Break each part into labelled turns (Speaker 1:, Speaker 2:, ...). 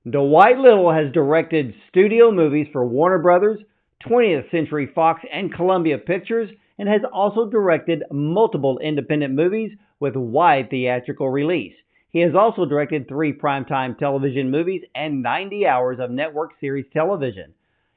Speaker 1: Dwight Little has directed studio movies for Warner Brothers, 20th Century Fox, and Columbia Pictures, and has also directed multiple independent movies with wide theatrical release. He has also directed 3 primetime television movies and 90 hours of network series television.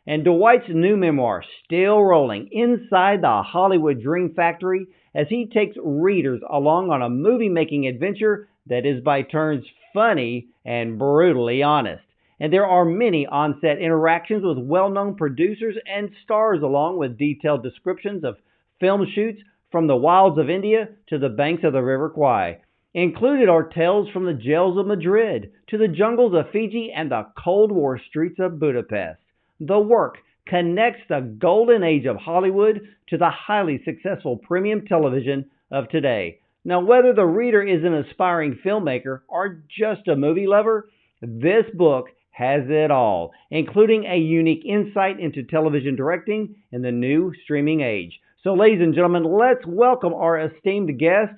Speaker 1: And Dwight's new memoir, Still Rolling, Inside the Hollywood Dream Factory, as he takes readers along on a movie-making adventure that is by turns funny and brutally honest. And there are many on-set interactions with well-known producers and stars, along with detailed descriptions of film shoots from the wilds of India to the banks of the River Kwai. Included are tales from the jails of Madrid to the jungles of Fiji and the Cold War streets of Budapest. The work connects the golden age of Hollywood to the highly successful premium television of today. Now, whether the reader is an aspiring filmmaker or just a movie lover, this book has it all, including a unique insight into television directing in the new streaming age. So, ladies and gentlemen, let's welcome our esteemed guest,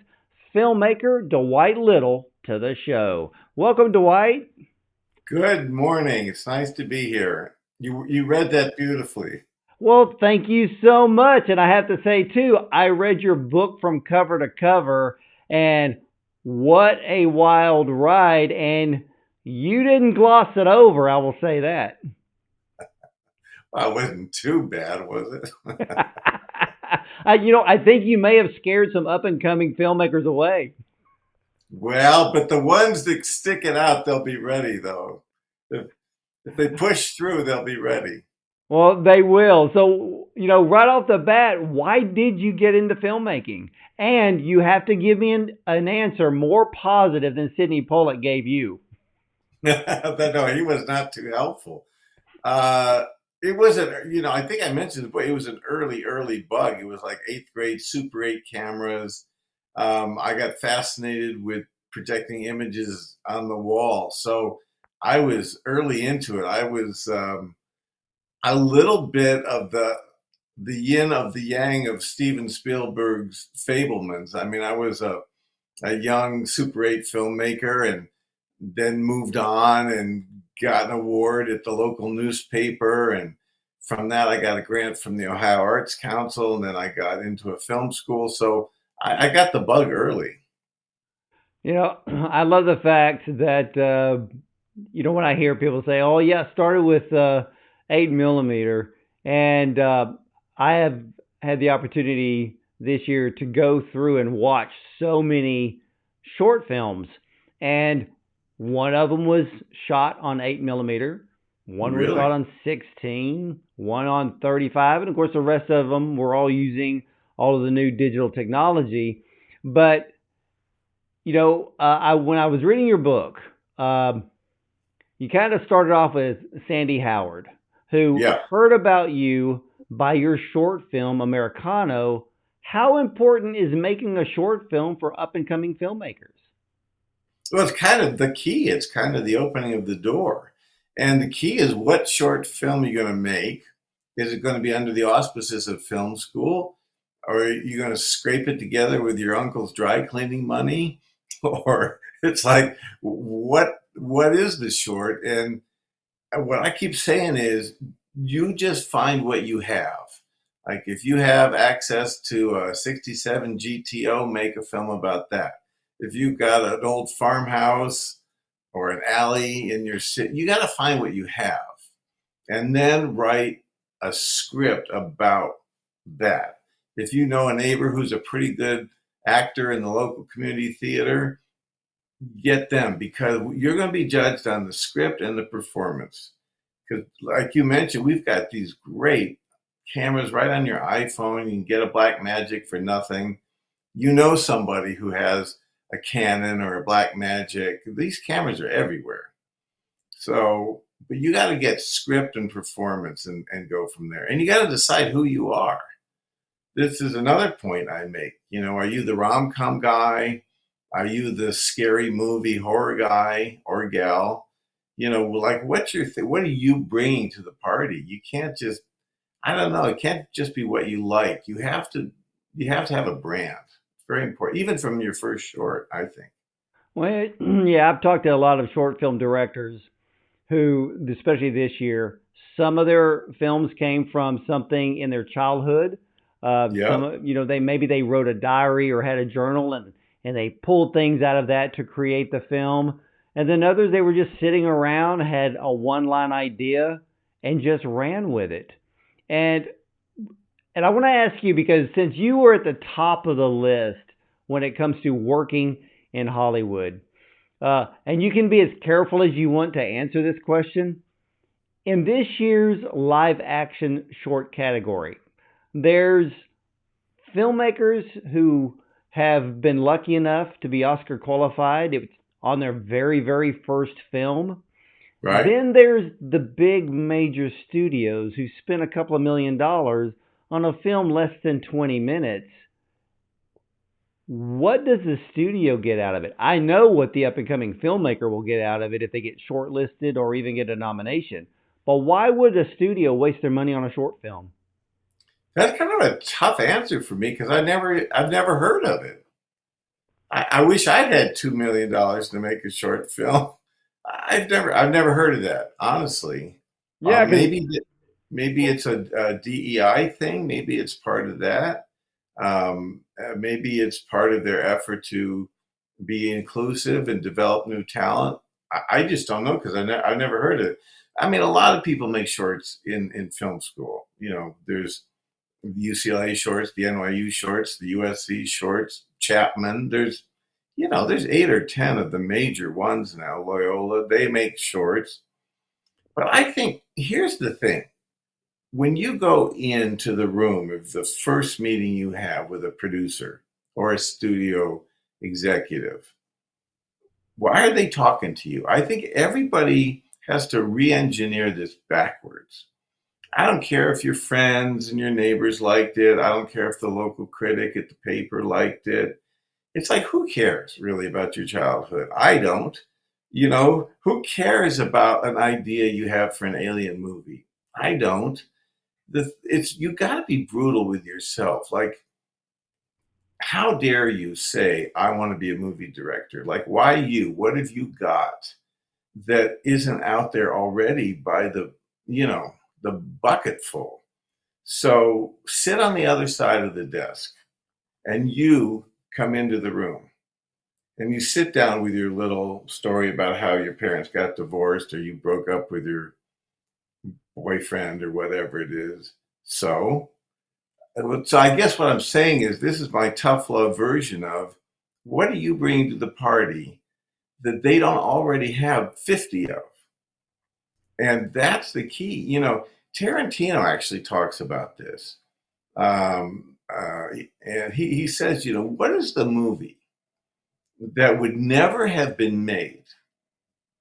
Speaker 1: filmmaker Dwight Little, to the show. Welcome, Dwight.
Speaker 2: Good morning. It's nice to be here. You read that beautifully.
Speaker 1: Well, thank you so much. And I have to say, too, I read your book from cover to cover, and what a wild ride. And you didn't gloss it over, I will say that.
Speaker 2: Well, it wasn't too bad, was it?
Speaker 1: I think you may have scared some up and coming filmmakers away.
Speaker 2: Well, but the ones that stick it out, they'll be ready, though. If they push through, they'll be ready.
Speaker 1: Well, they will. So, right off the bat, why did you get into filmmaking? And you have to give me an answer more positive than Sidney Pollack gave you.
Speaker 2: But no, he was not too helpful. It wasn't, I think I mentioned it, but it was an early bug. It was like eighth grade Super 8 cameras. I got fascinated with projecting images on the wall. So I was early into it. I was a little bit of the yin of the yang of Steven Spielberg's Fablemans. I mean, I was a young Super 8 filmmaker and then moved on and got an award at the local newspaper. And from that, I got a grant from the Ohio Arts Council. And then I got into a film school. So I got the bug early.
Speaker 1: I love the fact that, when I hear people say, oh, yeah, I started with 8 millimeter. And I have had the opportunity this year to go through and watch so many short films. And one of them was shot on 8 millimeter. One was
Speaker 2: Really?
Speaker 1: shot on 16, one on 35. And of course, the rest of them were all using all of the new digital technology. But, when I was reading your book, you kind of started off with Sandy Howard, who
Speaker 2: Yeah.
Speaker 1: heard about you by your short film, Americano. How important is making a short film for up-and-coming filmmakers?
Speaker 2: Well, it's kind of the key. It's kind of the opening of the door. And the key is, what short film are you going to make? Is it going to be under the auspices of film school? Or are you going to scrape it together with your uncle's dry cleaning money? Or it's like, what is the short? And what I keep saying is, you just find what you have. Like, if you have access to a 67 GTO, make a film about that. If you've got an old farmhouse or an alley in your city, you got to find what you have and then write a script about that. If you know a neighbor who's a pretty good actor in the local community theater, get them, because you're going to be judged on the script and the performance. Because, like you mentioned, we've got these great cameras right on your iPhone. You can get a Blackmagic for nothing. You know somebody who has a Canon or a Blackmagic. These cameras are everywhere. So, but you got to get script and performance and go from there. And you got to decide who you are. This is another point I make. Are you the rom-com guy? Are you the scary movie horror guy or gal? Like, what's your thing? What are you bringing to the party? You can't just, I don't know. It can't just be what you like. You have to have a brand. It's very important, even from your first short, I think.
Speaker 1: Well, yeah, I've talked to a lot of short film directors who, especially this year, some of their films came from something in their childhood.
Speaker 2: Yep.
Speaker 1: Some, they wrote a diary or had a journal, and they pulled things out of that to create the film. And then others, they were just sitting around, had a one line idea, and just ran with it. And and I want to ask you, because since you were at the top of the list when it comes to working in Hollywood, and you can be as careful as you want to answer this question, in this year's live action short category, there's filmmakers who have been lucky enough to be Oscar qualified. It's on their very, very first film.
Speaker 2: Right.
Speaker 1: Then there's the big major studios who spent a couple of $1 million on a film less than 20 minutes. What does the studio get out of it? I know what the up and coming filmmaker will get out of it if they get shortlisted or even get a nomination. But why would a studio waste their money on a short film?
Speaker 2: That's kind of a tough answer for me because I've never heard of it. I wish I'd had $2 million to make a short film. I've never heard of that, honestly.
Speaker 1: Yeah, because
Speaker 2: Maybe it's a DEI thing. Maybe it's part of that. Maybe it's part of their effort to be inclusive and develop new talent. I just don't know because I've never heard of it. I mean, a lot of people make shorts in film school. There's the UCLA shorts, the NYU shorts, the USC shorts, Chapman. There's 8 or 10 of the major ones now. Loyola, they make shorts. But I think here's the thing. When you go into the room of the first meeting you have with a producer or a studio executive, why are they talking to you? I think everybody has to re-engineer this backwards. I don't care if your friends and your neighbors liked it. I don't care if the local critic at the paper liked it. It's like, who cares really about your childhood? I don't. Who cares about an idea you have for an alien movie? I don't. You got to be brutal with yourself. Like, how dare you say, I want to be a movie director? Like, why you? What have you got that isn't out there already by the bucketful? So sit on the other side of the desk and you come into the room and you sit down with your little story about how your parents got divorced or you broke up with your boyfriend or whatever it is. So I guess what I'm saying is this is my tough love version of what are you bringing to the party that they don't already have 50 of? And that's the key. Tarantino actually talks about this. And he says, what is the movie that would never have been made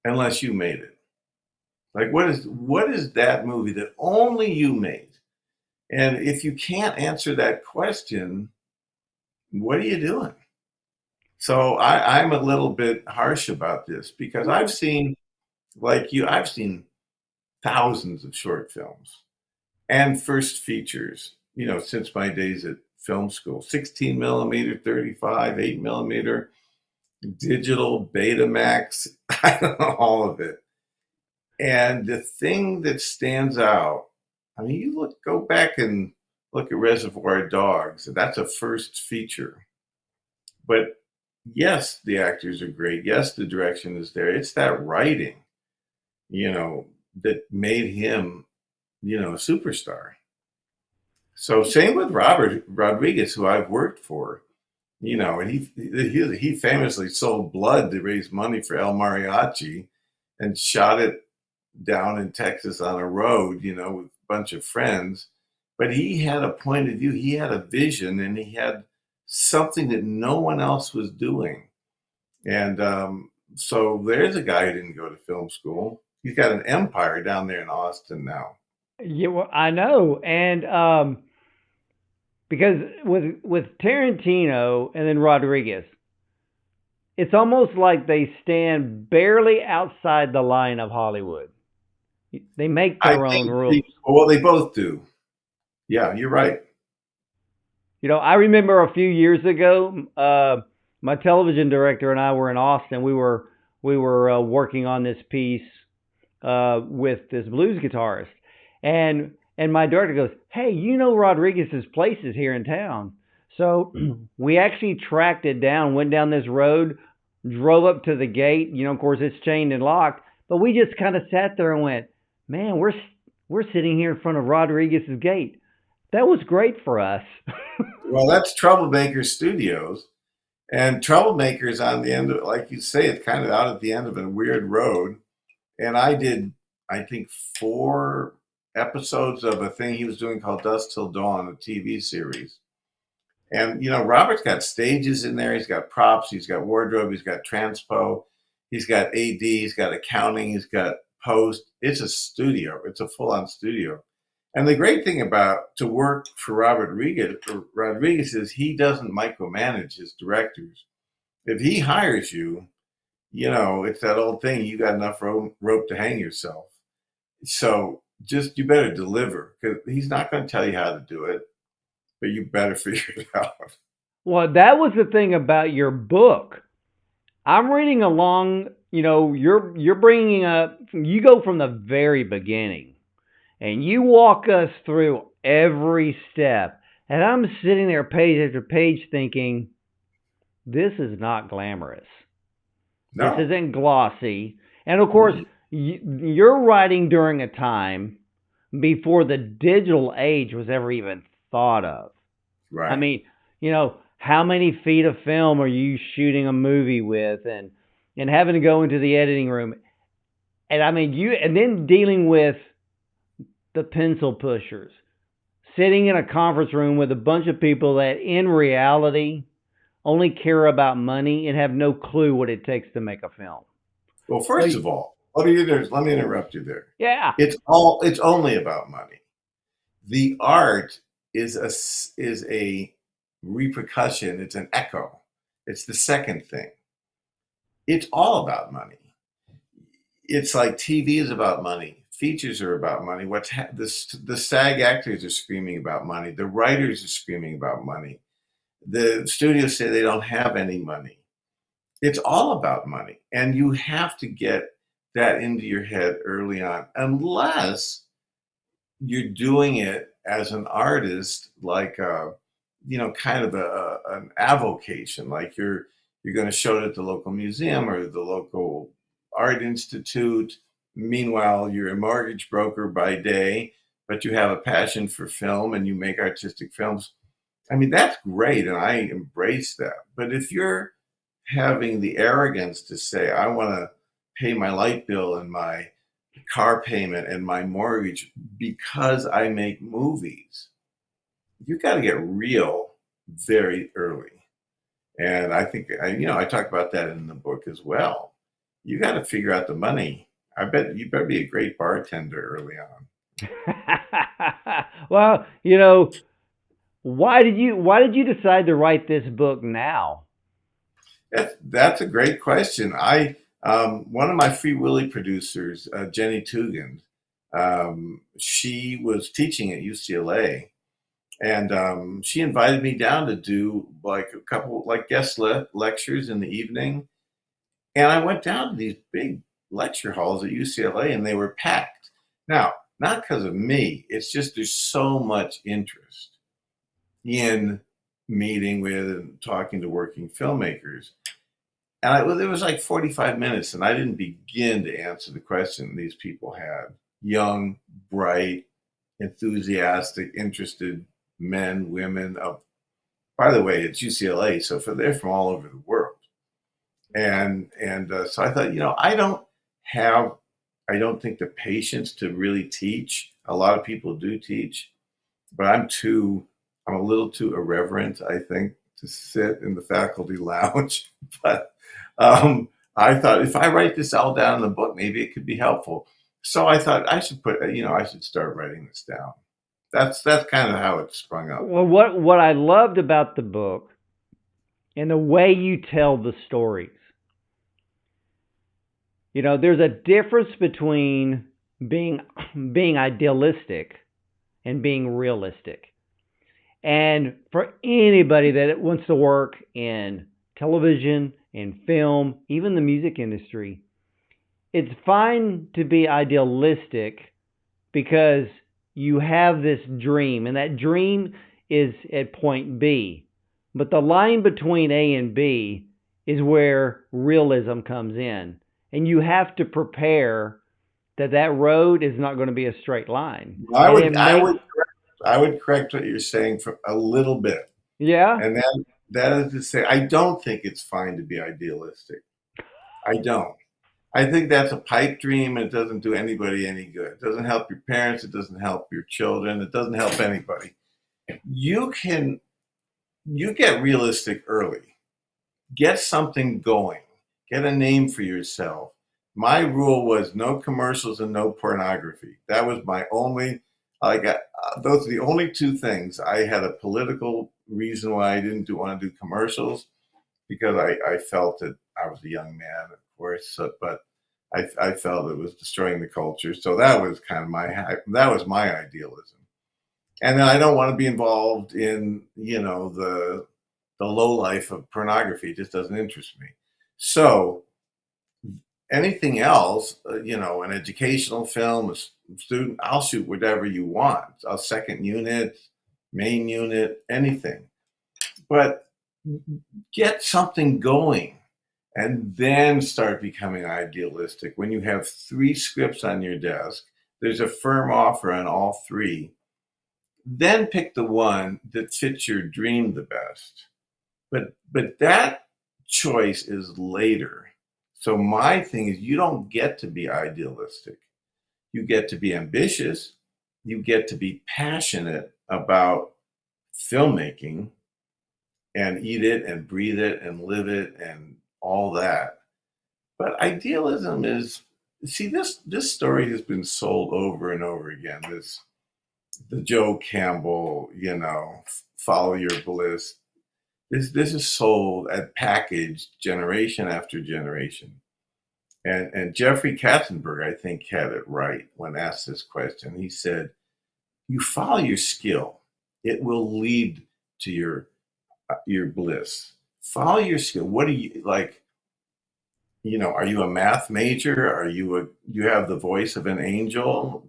Speaker 2: unless you made it? Like, what is that movie that only you made? And if you can't answer that question, what are you doing? So I'm a little bit harsh about this because I've seen, like you, I've seen thousands of short films and first features, since my days at film school, 16 millimeter, 35, 8 millimeter, digital, Betamax, I don't know, all of it. And the thing that stands out, I mean, go back and look at Reservoir Dogs. That's a first feature. But yes, the actors are great. Yes, the direction is there. It's that writing, that made him, a superstar. So same with Robert Rodriguez, who I've worked for, and he famously sold blood to raise money for El Mariachi and shot it down in Texas on a road, with a bunch of friends. But he had a point of view, he had a vision, and he had something that no one else was doing. And so there's a guy who didn't go to film school. He's got an empire down there in Austin now.
Speaker 1: yeah, well, I know, and because with Tarantino and then Rodriguez, it's almost like they stand barely outside the line of Hollywood. They make
Speaker 2: I
Speaker 1: their own
Speaker 2: think
Speaker 1: rules.
Speaker 2: well, they both do. Yeah, you're right.
Speaker 1: I remember a few years ago, my television director and I were in Austin. We were working on this piece with this blues guitarist, and my director goes, "Hey, you know Rodriguez's place is here in town." So we actually tracked it down, went down this road, drove up to the gate. Of course, it's chained and locked, but we just kind of sat there and went, "Man, we're sitting here in front of Rodriguez's gate." That was great for us.
Speaker 2: Well, that's Troublemaker Studios. And Troublemaker's on the end of, like you say, it's kind of out at the end of a weird road. And I did, I think, 4 episodes of a thing he was doing called Dusk Till Dawn, a TV series. And, Robert's got stages in there. He's got props. He's got wardrobe. He's got transpo. He's got AD. He's got accounting. He's got post. It's a studio. It's a full-on studio. And the great thing about to work for Rodriguez is he doesn't micromanage his directors. If he hires you, it's that old thing. You got enough rope to hang yourself. So just you better deliver, because he's not going to tell you how to do it, but you better figure it out.
Speaker 1: Well, that was the thing about your book. I'm reading along. You're bringing up. You go from the very beginning, and you walk us through every step. And I'm sitting there, page after page, thinking, this is not glamorous.
Speaker 2: No.
Speaker 1: This isn't glossy. And of course, you're writing during a time before the digital age was ever even thought of.
Speaker 2: Right.
Speaker 1: I mean, how many feet of film are you shooting a movie with, and having to go into the editing room, and I mean and then dealing with the pencil pushers, sitting in a conference room with a bunch of people that in reality only care about money and have no clue what it takes to make a film.
Speaker 2: Well, first of all, let me interrupt you there.
Speaker 1: Yeah.
Speaker 2: It's only about money. The art is a repercussion. It's an echo. It's the second thing. It's all about money. It's like TV is about money. Features are about money. The SAG actors are screaming about money. The writers are screaming about money. The studios say they don't have any money. It's all about money. And you have to get that into your head early on, unless you're doing it as an artist, like kind of an avocation, like you're going to show it at the local museum or the local art institute. Meanwhile, you're a mortgage broker by day, but you have a passion for film and you make artistic films. I mean, that's great, and I embrace that. But if you're having the arrogance to say, I want to pay my light bill and my car payment and my mortgage because I make movies, you got to get real very early. And I think, I talk about that in the book as well. You got to figure out the money. I bet you better be a great bartender early on.
Speaker 1: Well, why did you decide to write this book now?
Speaker 2: That's a great question. One of my Free Willy producers, Jenny Tugend, she was teaching at UCLA, and she invited me down to do like a couple guest lectures in the evening. And I went down to these big lecture halls at UCLA, and they were packed. Now, not because of me. It's just there's so much interest in meeting with and talking to working filmmakers. And it was like 45 minutes, and I didn't begin to answer the question these people had. Young, bright, enthusiastic, interested men, women. By the way, it's UCLA, so they're from all over the world. And so I thought, I don't think the patience to really teach. A lot of people do teach, but I'm a little too irreverent, I think, to sit in the faculty lounge. But I thought if I write this all down in the book, maybe it could be helpful. So I thought I should start writing this down. That's kind of how it sprung up.
Speaker 1: Well, what I loved about the book and the way you tell the stories, there's a difference between being idealistic and being realistic. And for anybody that wants to work in television, in film, even the music industry, it's fine to be idealistic because you have this dream, and that dream is at point B. But the line between A and B is where realism comes in. And you have to prepare that that road is not going to be a straight line.
Speaker 2: I
Speaker 1: And it
Speaker 2: would, I
Speaker 1: makes,
Speaker 2: would, I would correct what you're saying for a little bit,
Speaker 1: yeah,
Speaker 2: and that is to say, I don't think it's fine to be idealistic. I don't. I think that's a pipe dream, and it doesn't do anybody any good. It doesn't help your parents. It doesn't help your children. It doesn't help anybody. You can you get realistic early. Get something going. Get a name for yourself. My rule was no commercials and no pornography. That was my only. Those are the only two things. I had a political reason why I didn't want to do commercials because I felt that I was a young man, of course, but I felt it was destroying the culture. So that was kind of my idealism. And then I don't want to be involved in the low life of pornography. It just doesn't interest me. So anything else, an educational film, a student, I'll shoot whatever you want. A second unit, main unit, anything. But get something going and then start becoming idealistic. When you have 3 scripts on your desk, there's a firm offer on all 3. Then pick the one that fits your dream the best. But that choice is later. So my thing is you don't get to be idealistic. You get to be ambitious. You get to be passionate about filmmaking and eat it and breathe it and live it and all that. But idealism is, see, this story has been sold over and over again. The Joe Campbell, follow your bliss. This is sold and packaged generation after generation. And Jeffrey Katzenberg, I think, had it right when asked this question. He said, "You follow your skill; it will lead to your bliss. Follow your skill. What do you like? Are you a math major? You have the voice of an angel?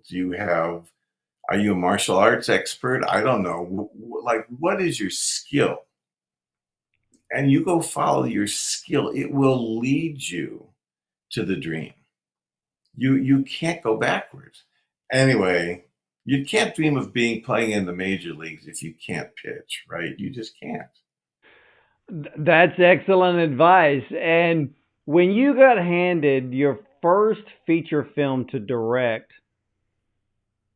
Speaker 2: Are you a martial arts expert? I don't know. Like, what is your skill? And you go follow your skill. It will lead you to the dream. You can't go backwards. Anyway, you can't dream of playing in the major leagues if you can't pitch, right? You just can't.
Speaker 1: that's excellent advice. And when you got handed your first feature film to direct,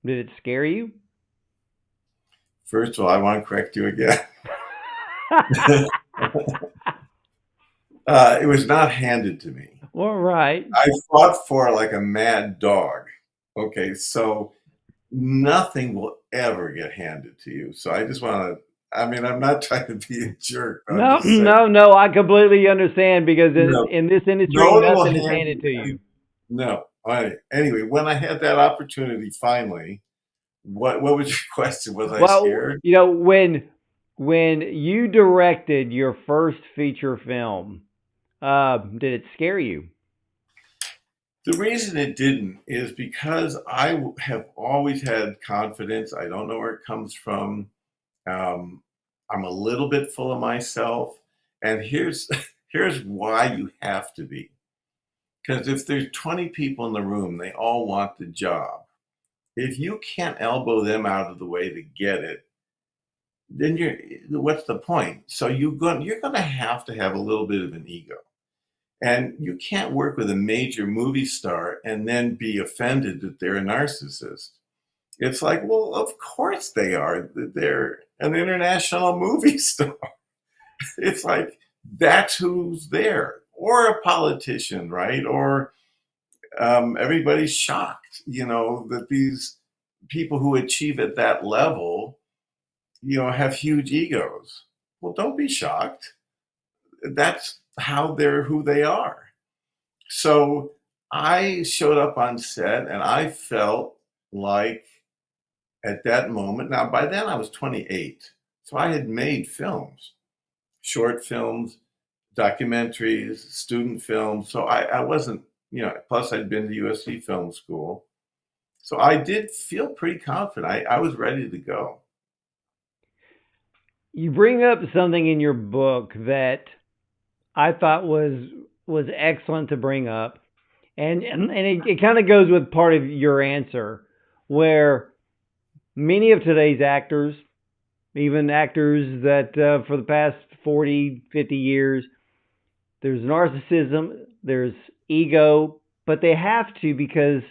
Speaker 1: did it scare you?
Speaker 2: First of all, I want to correct you again. It was not handed to me.
Speaker 1: All right.
Speaker 2: I fought for it like a mad dog. Okay, so nothing will ever get handed to you. So I just want to. I mean, I'm not trying to be a jerk. But I'm
Speaker 1: No,
Speaker 2: just saying,
Speaker 1: no, no. I completely understand because
Speaker 2: no,
Speaker 1: in this industry,
Speaker 2: no one will
Speaker 1: nothing is
Speaker 2: hand
Speaker 1: handed to
Speaker 2: you.
Speaker 1: you.
Speaker 2: No. Anyway, when I had that opportunity, finally, what was your question? Was I
Speaker 1: Well,
Speaker 2: scared?
Speaker 1: when you directed your first feature film, did it scare you?
Speaker 2: The reason it didn't is because I have always had confidence. I don't know where it comes from. Um, I'm a little bit full of myself, and here's why you have to be. Because if there's 20 people in the room, they all want the job. If you can't elbow them out of the way to get it, then what's the point? So you're going to have a little bit of an ego. And you can't work with a major movie star and then be offended that they're a narcissist. It's like, well, of course they are. They're an international movie star. It's like, that's who's there. Or a politician, right? Or everybody's shocked, that these people who achieve at that level, have huge egos. Well, don't be shocked. That's how they're who they are. So I showed up on set and I felt like at that moment, now by then I was 28. So I had made films, short films, documentaries, student films. So I wasn't, plus I'd been to USC Film School. So I did feel pretty confident. I was ready to go.
Speaker 1: You bring up something in your book that I thought was excellent to bring up, and it kind of goes with part of your answer, where many of today's actors, even actors that for the past 40, 50 years, there's narcissism, there's ego, but they have to because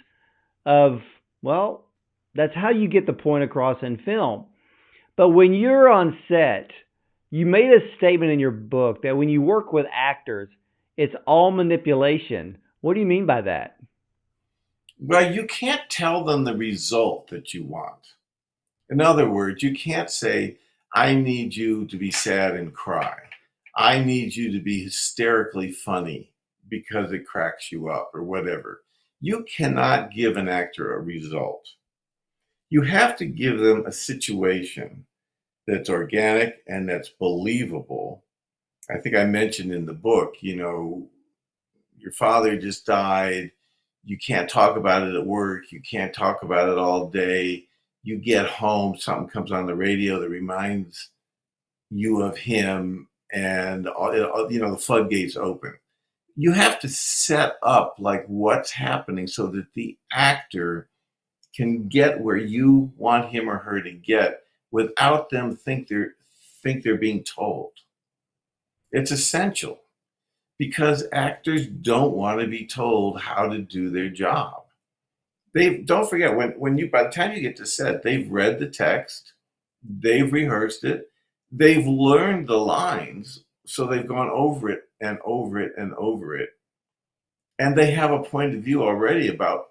Speaker 1: of, well, that's how you get the point across in film. But when you're on set, you made a statement in your book that when you work with actors, it's all manipulation. What do you mean by that?
Speaker 2: Well, you can't tell them the result that you want. In other words, you can't say, I need you to be sad and cry. I need you to be hysterically funny because it cracks you up or whatever. You cannot give an actor a result. You have to give them a situation that's organic and that's believable. I think I mentioned in the book, your father just died. You can't talk about it at work. You can't talk about it all day. You get home, something comes on the radio that reminds you of him, and the floodgates open. You have to set up like what's happening so that the actor can get where you want him or her to get without them think they're being told. It's essential because actors don't want to be told how to do their job. They don't forget when you by the time you get to set, they've read the text, they've rehearsed it, they've learned the lines, so they've gone over it and over it and over it, and they have a point of view already about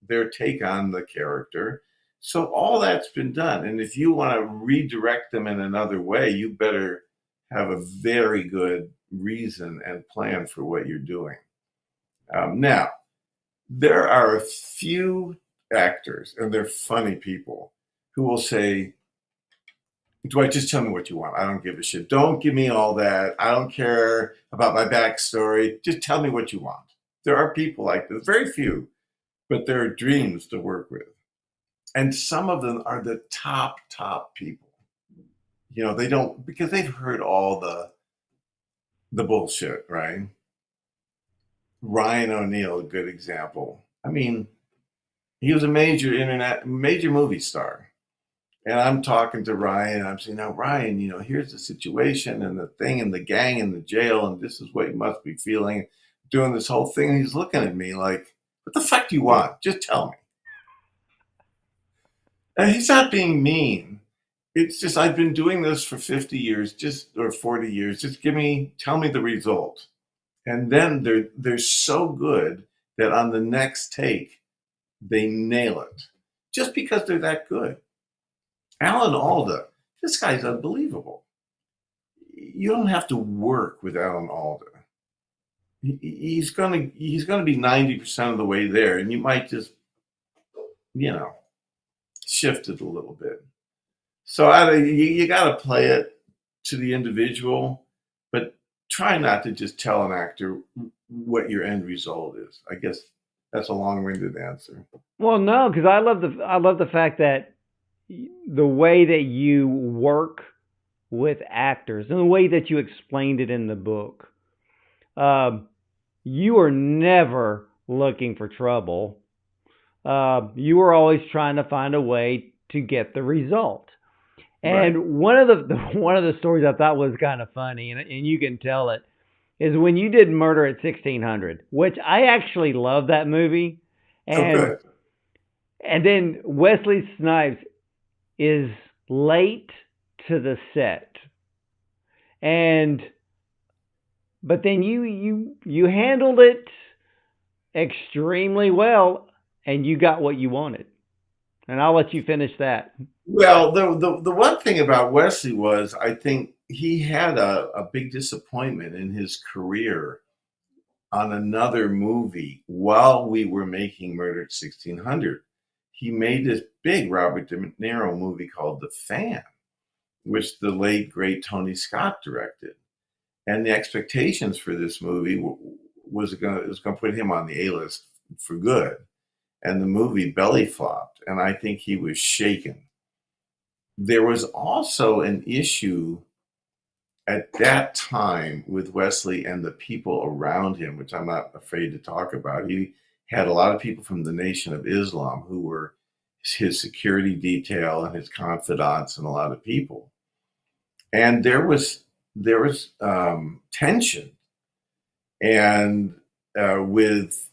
Speaker 2: their take on the character. So all that's been done, and if you want to redirect them in another way, you better have a very good reason and plan for what you're doing. Now, there are a few actors, and they're funny people, who will say, Dwight, just tell me what you want. I don't give a shit. Don't give me all that. I don't care about my backstory. Just tell me what you want. There are people like this, very few, but they're dreams to work with. And some of them are the top people. They don't, because they've heard all the bullshit, right? Ryan O'Neal, a good example. I mean, he was a major movie star. And I'm talking to Ryan, and I'm saying, now, Ryan, here's the situation and the thing and the gang in the jail, and this is what you must be feeling, doing this whole thing. And he's looking at me like, what the fuck do you want? Just tell me. And he's not being mean. It's just, I've been doing this for 50 years, or 40 years. Just tell me the result. And then they're so good that on the next take, they nail it. Just because they're that good. Alan Alda, this guy's unbelievable. You don't have to work with Alan Alda. He's gonna be 90% of the way there, and you might just, shift it a little bit. So you got to play it to the individual, but try not to just tell an actor what your end result is. I guess that's a long-winded answer.
Speaker 1: Well, no, because I love the fact that the way that you work with actors and the way that you explained it in the book, you are never looking for trouble. You are always trying to find a way to get the result. And right. one of the stories I thought was kind of funny, and you can tell it, is when you did Murder at 1600, which I actually love that movie. And
Speaker 2: okay.
Speaker 1: And then Wesley Snipes is late to the set, but then you handled it extremely well, and you got what you wanted. And I'll let you finish that.
Speaker 2: Well, the one thing about Wesley was, I think he had a big disappointment in his career on another movie while we were making Murder at 1600. He made this big Robert De Niro movie called The Fan, which the late, great Tony Scott directed. And the expectations for this movie was gonna put him on the A-list for good, and the movie belly flopped, and I think he was shaken. There was also an issue at that time with Wesley and the people around him, which I'm not afraid to talk about. He had a lot of people from the Nation of Islam who were his security detail and his confidants and a lot of people. And there was tension and with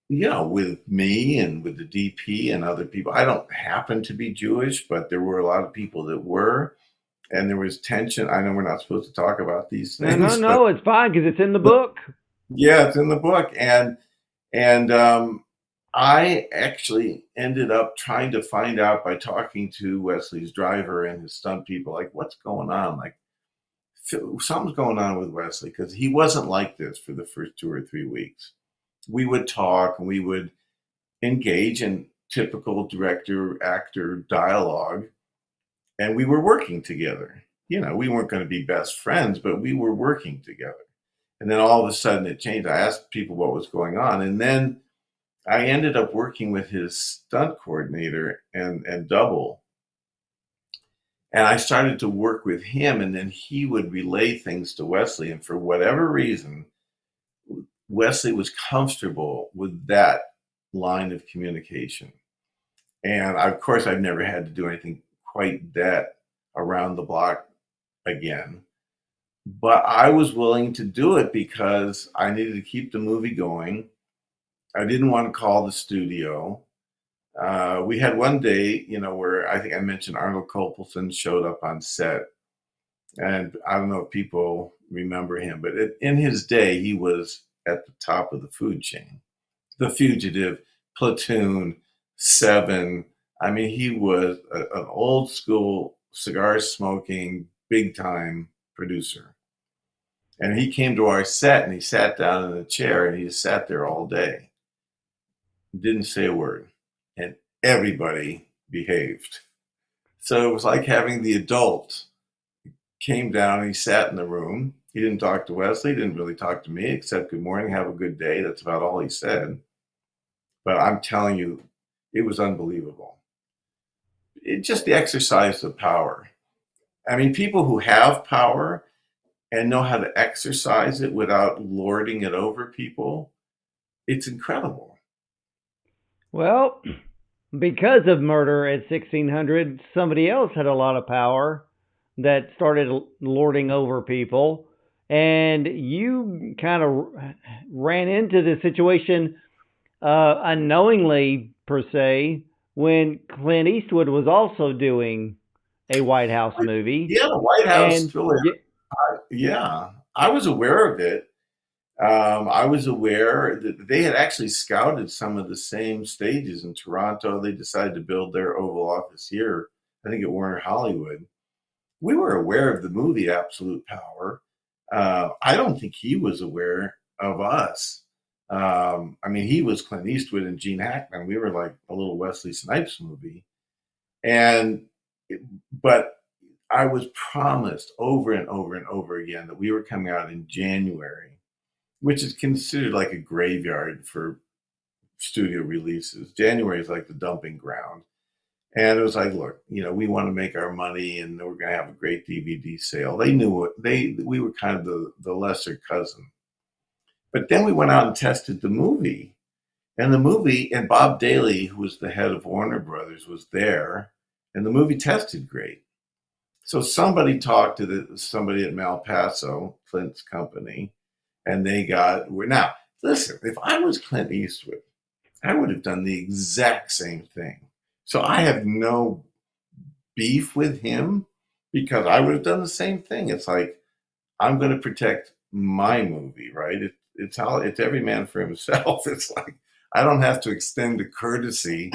Speaker 2: with me and with the DP and other people. I don't happen to be Jewish, but there were a lot of people that were, and there was tension. I know we're not supposed to talk about these
Speaker 1: No, no,
Speaker 2: things, but
Speaker 1: no, it's fine because it's in the book.
Speaker 2: yeah, it's in the book. And I actually ended up trying to find out by talking to Wesley's driver and his stunt people, like, what's going on? Like, something's going on with Wesley, because he wasn't like this for the first 2 or 3 weeks. We would talk and we would engage in typical director actor dialogue, and we were working together. We weren't going to be best friends, but we were working together. And then all of a sudden it changed. I asked people what was going on, and then I ended up working with his stunt coordinator and double. And I started to work with him, and then he would relay things to Wesley. And for whatever reason, Wesley was comfortable with that line of communication. And of course, I've never had to do anything quite that around the block again. But I was willing to do it because I needed to keep the movie going. I didn't want to call the studio. We had one day, where I think I mentioned Arnold Copelson showed up on set. And I don't know if people remember him, but in his day, he was at the top of the food chain. The Fugitive, Platoon, Seven. I mean, he was an old school cigar smoking, big time producer. And he came to our set and he sat down in a chair and he just sat there all day. Didn't say a word. And everybody behaved. So it was like having the adult came down and he sat in the room. He didn't talk to Wesley, didn't really talk to me, except good morning, have a good day. That's about all he said. But I'm telling you, it was unbelievable. Just the exercise of power. I mean, people who have power and know how to exercise it without lording it over people, it's incredible.
Speaker 1: Well, because of Murder at 1600, somebody else had a lot of power that started lording over people. And you kind of ran into the situation unknowingly, per se, when Clint Eastwood was also doing a White House movie.
Speaker 2: Yeah, the White House
Speaker 1: And
Speaker 2: still. Yeah, I was aware of it. I was aware that they had actually scouted some of the same stages in Toronto. They decided to build their Oval Office here, I think at Warner Hollywood. We were aware of the movie Absolute Power. I don't think he was aware of us. I mean, he was Clint Eastwood and Gene Hackman. We were like a little Wesley Snipes movie. But I was promised over and over and over again that we were coming out in January, which is considered like a graveyard for studio releases. January is like the dumping ground. And it was like, look, we want to make our money and we're going to have a great DVD sale. They knew it. We were kind of the lesser cousin. But then we went out and tested the movie. And Bob Daly, who was the head of Warner Brothers, was there. And the movie tested great. So somebody talked to somebody at Malpaso, Clint's company, and now, listen, if I was Clint Eastwood, I would have done the exact same thing. So I have no beef with him because I would have done the same thing. It's like, I'm going to protect my movie, right? It's every man for himself. It's like, I don't have to extend a courtesy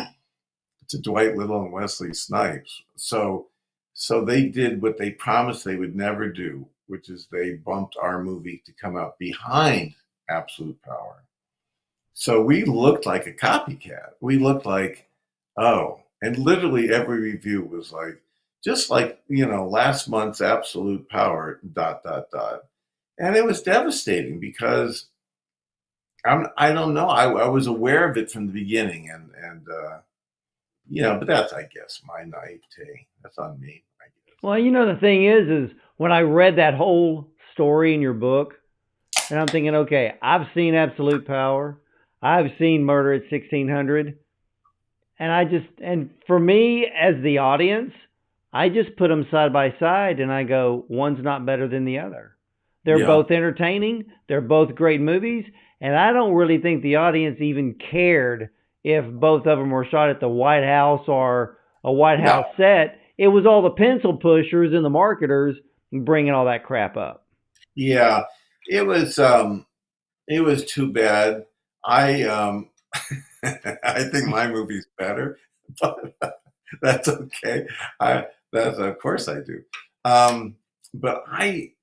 Speaker 2: to Dwight Little and Wesley Snipes. So they did what they promised they would never do, which is they bumped our movie to come out behind Absolute Power. So we looked like a copycat. We looked like, and literally every review was like, just like, last month's Absolute Power, ... And it was devastating because I don't know. I was aware of it from the beginning, and but that's, I guess, my naivete. That's on me, I guess.
Speaker 1: Well, the thing is when I read that whole story in your book, and I'm thinking, okay, I've seen Absolute Power, I've seen Murder at 1600, and for me as the audience, I just put them side by side and I go, one's not better than the other. They're
Speaker 2: Yeah.
Speaker 1: both entertaining, they're both great movies, and I don't really think the audience even cared if both of them were shot at the White House or a White
Speaker 2: No.
Speaker 1: House set. It was all the pencil pushers and the marketers bringing all that crap up.
Speaker 2: Yeah. It was too bad. I I think my movie's better, but that's okay. I that's Of course I do. Um, but I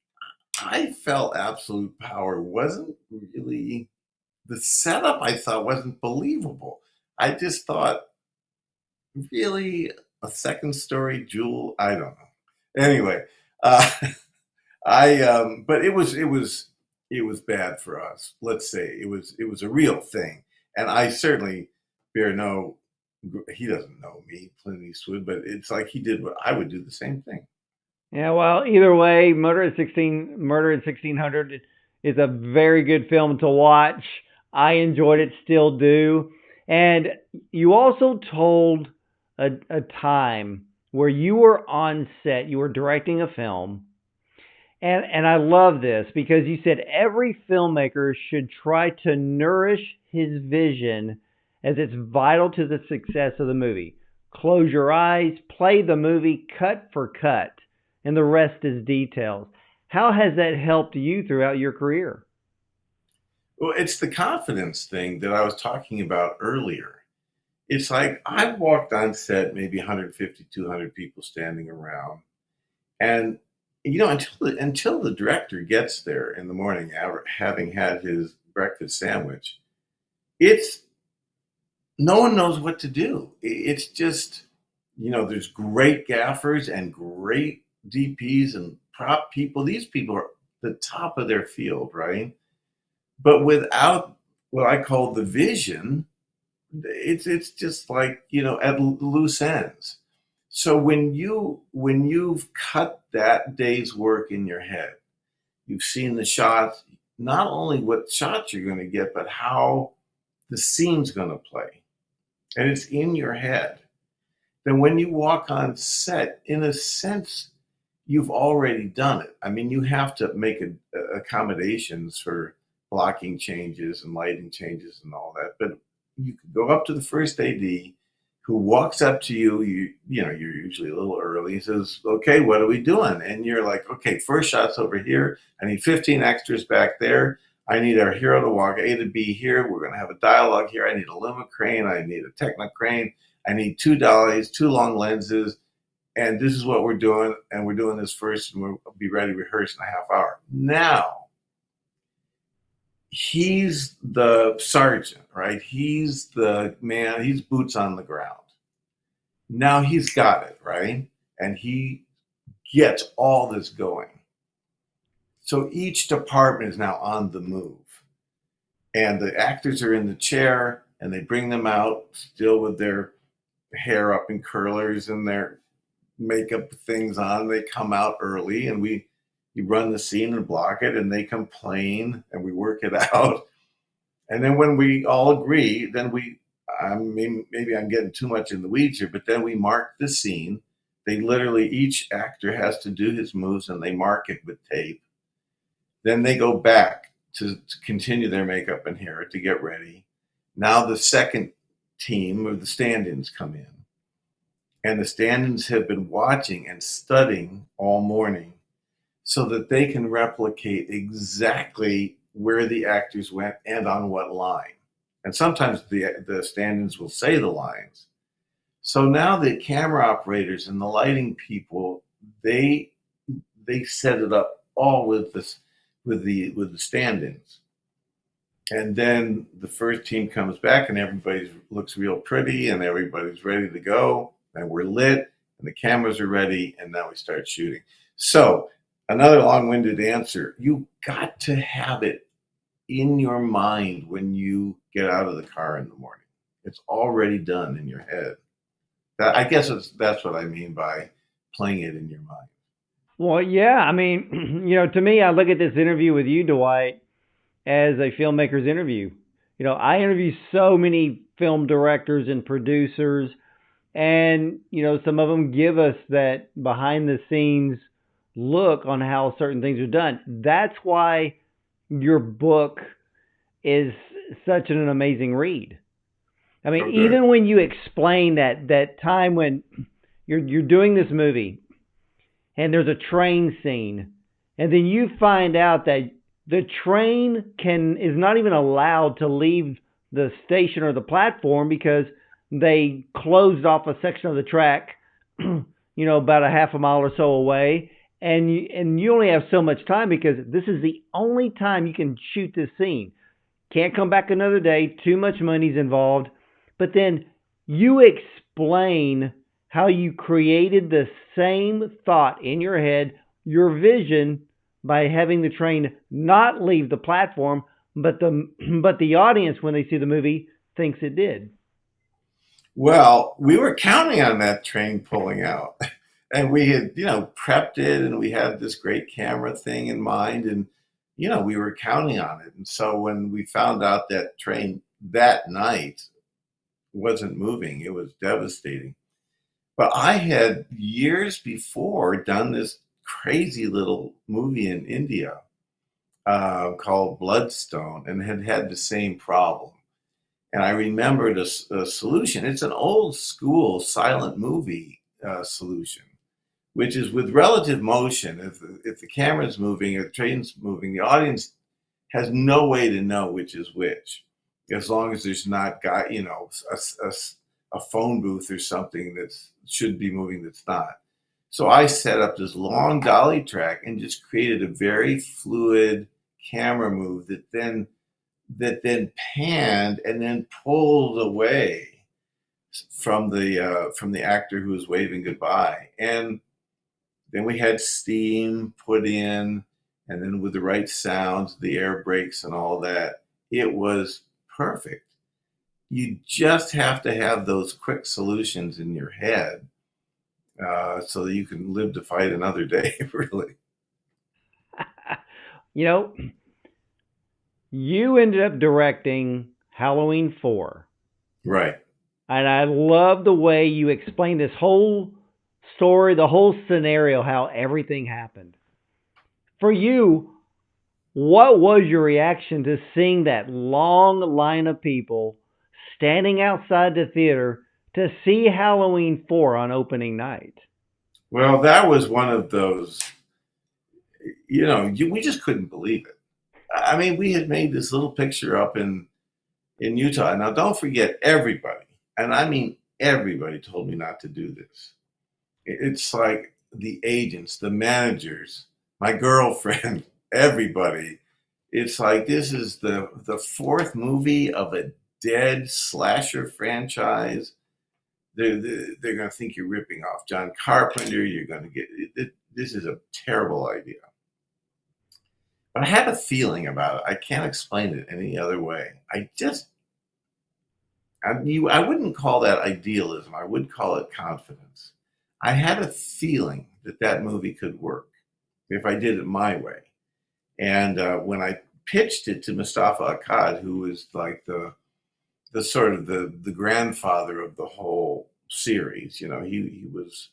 Speaker 2: felt Absolute Power wasn't really the setup. I thought wasn't believable. I just thought, really, a second story jewel. I don't know. Anyway, uh, I but it was bad for us. Let's say it was a real thing, and I certainly bear no. He doesn't know me, Clint Eastwood, but it's like he did what I would do the same thing.
Speaker 1: Yeah, well, either way, Murder at 1600 is a very good film to watch. I enjoyed it, still do. And you also told a time where you were on set, you were directing a film, and I love this because you said every filmmaker should try to nourish his vision as it's vital to the success of the movie. Close your eyes, play the movie cut for cut, and the rest is details. How has that helped you throughout your career?
Speaker 2: Well, it's the confidence thing that I was talking about earlier. It's like I've walked on set, maybe 150, 200 people standing around, and until the director gets there in the morning, having had his breakfast sandwich, it's no one knows what to do. It's just, there's great gaffers and great DPs and prop people. These people are the top of their field, right? But without what I call the vision, it's just like, at loose ends. So when you've cut that day's work in your head, you've seen the shots, not only what shots you're going to get, but how the scene's going to play, and it's in your head. Then when you walk on set, in a sense, you've already done it. I mean, you have to make accommodations for blocking changes and lighting changes and all that. But you could go up to the first AD who walks up to you. You're usually a little early. He says, "Okay, what are we doing?" And you're like, "Okay, first shot's over here. I need 15 extras back there. I need our hero to walk A to B here. We're going to have a dialogue here. I need a limo crane. I need a Techno crane. I need two dollies, two long lenses, and this is what we're doing, and we're doing this first, and we'll be ready to rehearse in a half hour." Now, he's the sergeant, right? He's the man, he's boots on the ground. Now he's got it, right? And he gets all this going. So each department is now on the move. And the actors are in the chair, and they bring them out still with their hair up in curlers and their makeup things on. They come out early, and you run the scene and block it, and they complain, and we work it out. And then when we all agree, then I mean, maybe I'm getting too much in the weeds here, but then we mark the scene. They literally, each actor has to do his moves, and they mark it with tape. Then they go back to continue their makeup and hair to get ready. Now the second team of the stand-ins come in, and the stand-ins have been watching and studying all morning so that they can replicate exactly where the actors went and on what line. And sometimes the stand-ins will say the lines. So now the camera operators and the lighting people, they they set it up all with the stand-ins. And then the first team comes back, and everybody looks real pretty, and everybody's ready to go, and we're lit, and the cameras are ready, and now we start shooting. So, another long-winded answer: you got to have it in your mind when you get out of the car in the morning. It's already done in your head. I guess that's what I mean by playing it in your mind.
Speaker 1: Well, yeah, I mean, to me, I look at this interview with you, Dwight, as a filmmaker's interview. I interview so many film directors and producers, and some of them give us that behind the scenes look on how certain things are done. That's why your book is such an amazing read. I mean,
Speaker 2: Okay.
Speaker 1: even when you explain that time when you're doing this movie and there's a train scene, and then you find out that the train can is not even allowed to leave the station or the platform because they closed off a section of the track, about a half a mile or so away, and you only have so much time because this is the only time you can shoot this scene. Can't come back another day. Too much money's involved. But then you explain how you created the same thought in your head, your vision, by having the train not leave the platform, but the audience, when they see the movie, thinks it did.
Speaker 2: Well, we were counting on that train pulling out. And we had, prepped it, and we had this great camera thing in mind, and we were counting on it. And so when we found out that train that night wasn't moving, it was devastating. But I had years before done this crazy little movie in India called Bloodstone, and had the same problem. And I remembered a solution. It's an old school silent movie solution, which is with relative motion. If the camera's moving or the train's moving, the audience has no way to know which is which, as long as there's not got a phone booth or something that should be moving that's not. So I set up this long dolly track and just created a very fluid camera move that then panned and then pulled away from the actor who was waving goodbye. And then we had steam put in, and then with the right sounds, the air brakes and all that, it was perfect. You just have to have those quick solutions in your head so that you can live to fight another day, really.
Speaker 1: you know, you ended up directing Halloween 4.
Speaker 2: Right.
Speaker 1: And I love the way you explained this whole story, the whole scenario, how everything happened. For you, what was your reaction to seeing that long line of people standing outside the theater to see Halloween 4 on opening night?
Speaker 2: Well, that was one of those, we just couldn't believe it. I mean, we had made this little picture up in Utah. Now, don't forget, everybody, and I mean everybody, told me not to do this. It's like the agents, the managers, my girlfriend, everybody. It's like this is the fourth movie of a dead slasher franchise. They're going to think you're ripping off John Carpenter. You're going to get this is a terrible idea. But I had a feeling about it. I can't explain it any other way. I wouldn't call that idealism. I would call it confidence. I had a feeling that movie could work if I did it my way. And when I pitched it to Mustafa Akkad, who was like the sort of the grandfather of the whole series, he was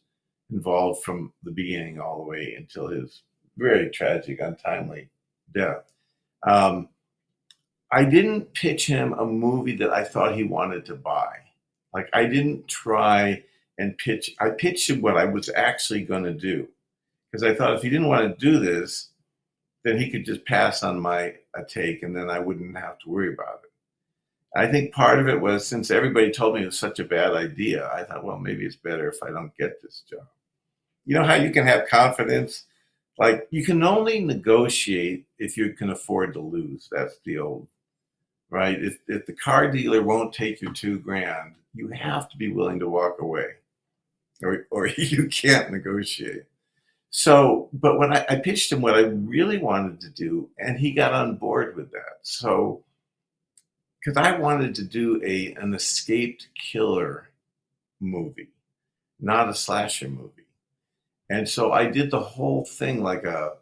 Speaker 2: involved from the beginning all the way until his very tragic, untimely death. I didn't pitch him a movie that I thought he wanted to buy. Like, I didn't try and pitch. I pitched him what I was actually going to do, because I thought if he didn't want to do this, then he could just pass on a take, and then I wouldn't have to worry about it. I think part of it was, since everybody told me it was such a bad idea, I thought, well, maybe it's better if I don't get this job. You know how you can have confidence? Like, you can only negotiate if you can afford to lose. That's the old, right? If the car dealer won't take your $2,000, you have to be willing to walk away, or you can't negotiate. So, but when I pitched him what I really wanted to do, and he got on board with that. So, because I wanted to do an escaped killer movie, not a slasher movie. And so I did the whole thing like a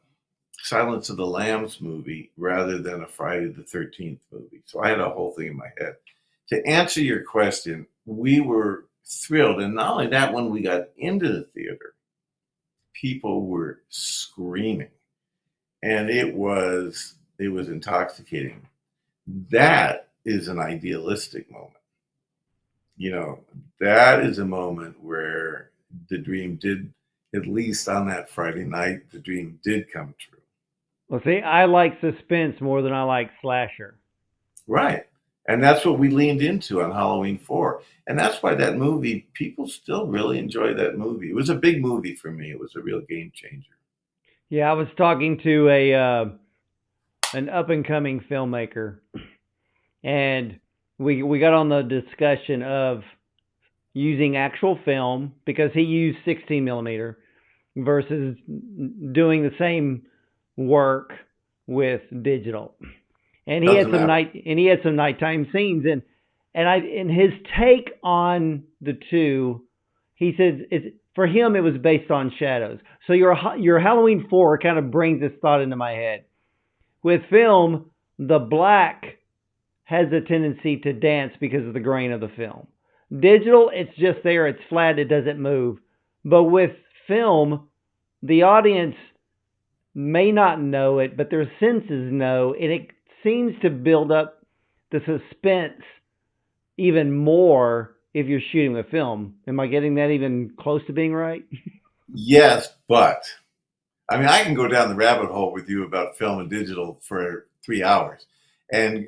Speaker 2: Silence of the Lambs movie rather than a Friday the 13th movie. So I had a whole thing in my head. To answer your question, we were thrilled. And not only that, when we got into the theater, people were screaming. And it was intoxicating. That is an idealistic moment. You know, that is a moment where the dream did, at least on that Friday night, the dream did come true.
Speaker 1: Well, see, I like suspense more than I like slasher.
Speaker 2: Right. And that's what we leaned into on Halloween 4. And that's why that movie, people still really enjoy that movie. It was a big movie for me. It was a real game changer.
Speaker 1: Yeah, I was talking to a an up and coming filmmaker, and we got on the discussion of using actual film because he used 16 millimeter versus doing the same work with digital. And
Speaker 2: Doesn't matter.
Speaker 1: he had some nighttime scenes, and his take on the two, he says it's for him it was based on shadows. So your Halloween 4 kind of brings this thought into my head. With film, the black has a tendency to dance because of the grain of the film. Digital, it's just there, it's flat, it doesn't move. But with film, the audience may not know it, but their senses know, and it seems to build up the suspense even more if you're shooting with film. Am I getting that even close to being right?
Speaker 2: Yes, but I mean, I can go down the rabbit hole with you about film and digital for 3 hours and,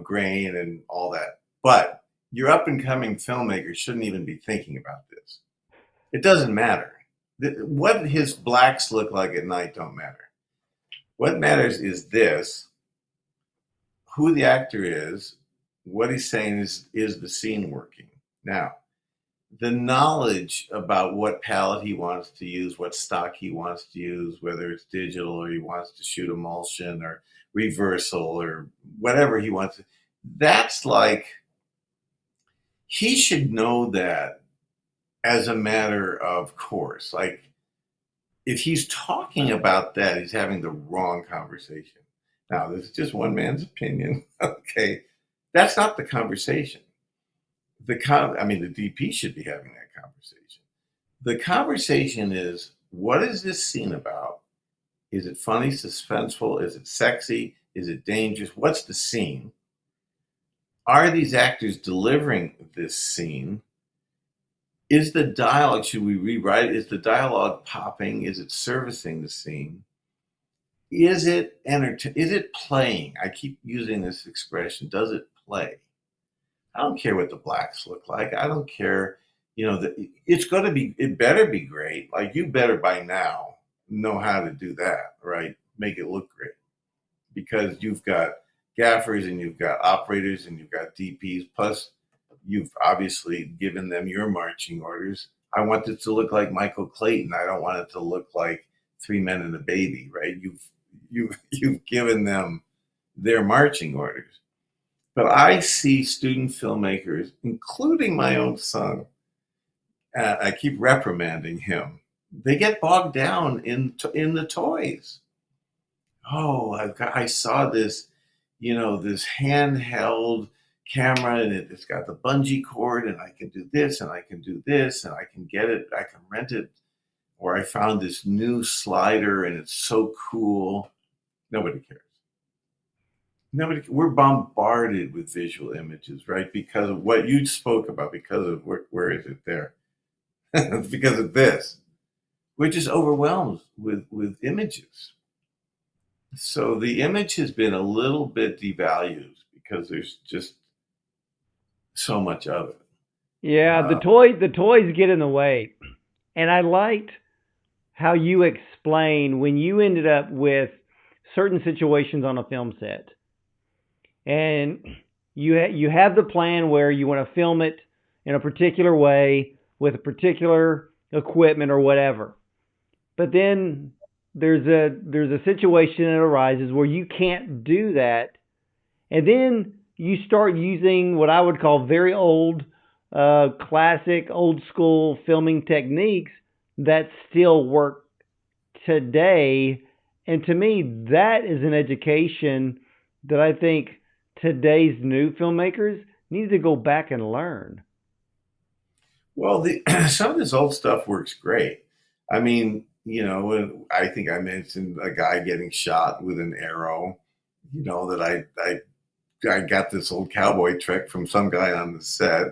Speaker 2: grain and all that. But your up and coming filmmaker shouldn't even be thinking about this. It doesn't matter. What his blacks look like at night don't matter. What matters is this: who the actor is, what he's saying is the scene working. Now, the knowledge about what palette he wants to use, what stock he wants to use, whether it's digital or he wants to shoot emulsion or reversal or whatever he wants to, that's like, he should know that as a matter of course. Like, if he's talking about that, he's having the wrong conversation. Now, this is just one man's opinion. Okay. That's not the conversation. The DP should be having that conversation. The conversation is, what is this scene about? Is it funny, suspenseful? Is it sexy? Is it dangerous? What's the scene? Are these actors delivering this scene? Is the dialogue, should we rewrite it? Is the dialogue popping? Is it servicing the scene? Is it playing? I keep using this expression. Does it play? I don't care what the blacks look like. I don't care. It better be great. Like, you better by now know how to do that, right? Make it look great. Because you've got gaffers and you've got operators and you've got DPs. Plus, you've obviously given them your marching orders. I want it to look like Michael Clayton. I don't want it to look like Three Men and a Baby, right? You've given them their marching orders. But I see student filmmakers, including my own son, I keep reprimanding him. They get bogged down in the toys. Oh, I saw this, this handheld camera, and it's got the bungee cord, and I can do this, and I can do this, and I can get it, I can rent it. Or I found this new slider, and it's so cool. Nobody cares. We're bombarded with visual images, right? Because of what you spoke about, because of where is it there? Because of this. We're just overwhelmed with images. So the image has been a little bit devalued because there's just so much of it.
Speaker 1: Yeah,
Speaker 2: Uh,
Speaker 1: the toys get in the way. And I liked how you explain when you ended up with certain situations on a film set. And you have the plan where you want to film it in a particular way with a particular equipment or whatever. But then there's a situation that arises where you can't do that, and then you start using what I would call very old, classic, old school filming techniques that still work today. And to me, that is an education that I think today's new filmmakers need to go back and learn.
Speaker 2: Well, some of this old stuff works great. I mean, I think I mentioned a guy getting shot with an arrow. That I got this old cowboy trick from some guy on the set.